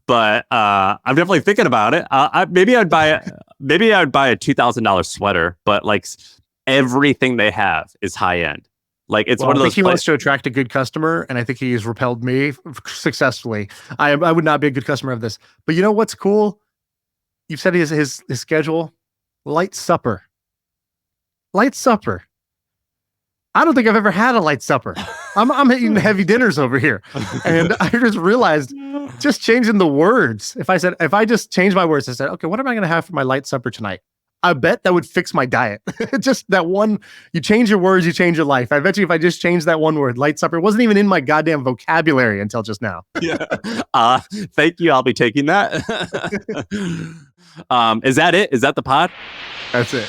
but I'm definitely thinking about it. Maybe I'd buy a $2,000 sweater, but like everything they have is high end. Like it's one of those. I think he wants to attract a good customer, and I think he's repelled me successfully. I would not be a good customer of this. But you know what's cool? You've said his schedule, light supper. Light supper. I don't think I've ever had a light supper. I'm eating heavy dinners over here, and I just realized just changing the words. If I just change my words, I said, okay, what am I going to have for my light supper tonight? I bet that would fix my diet. Just that one, you change your words, you change your life. I bet you if I just changed that one word, light supper, it wasn't even in my goddamn vocabulary until just now. Yeah. Thank you. I'll be taking that. Is that it? Is that the pod? That's it.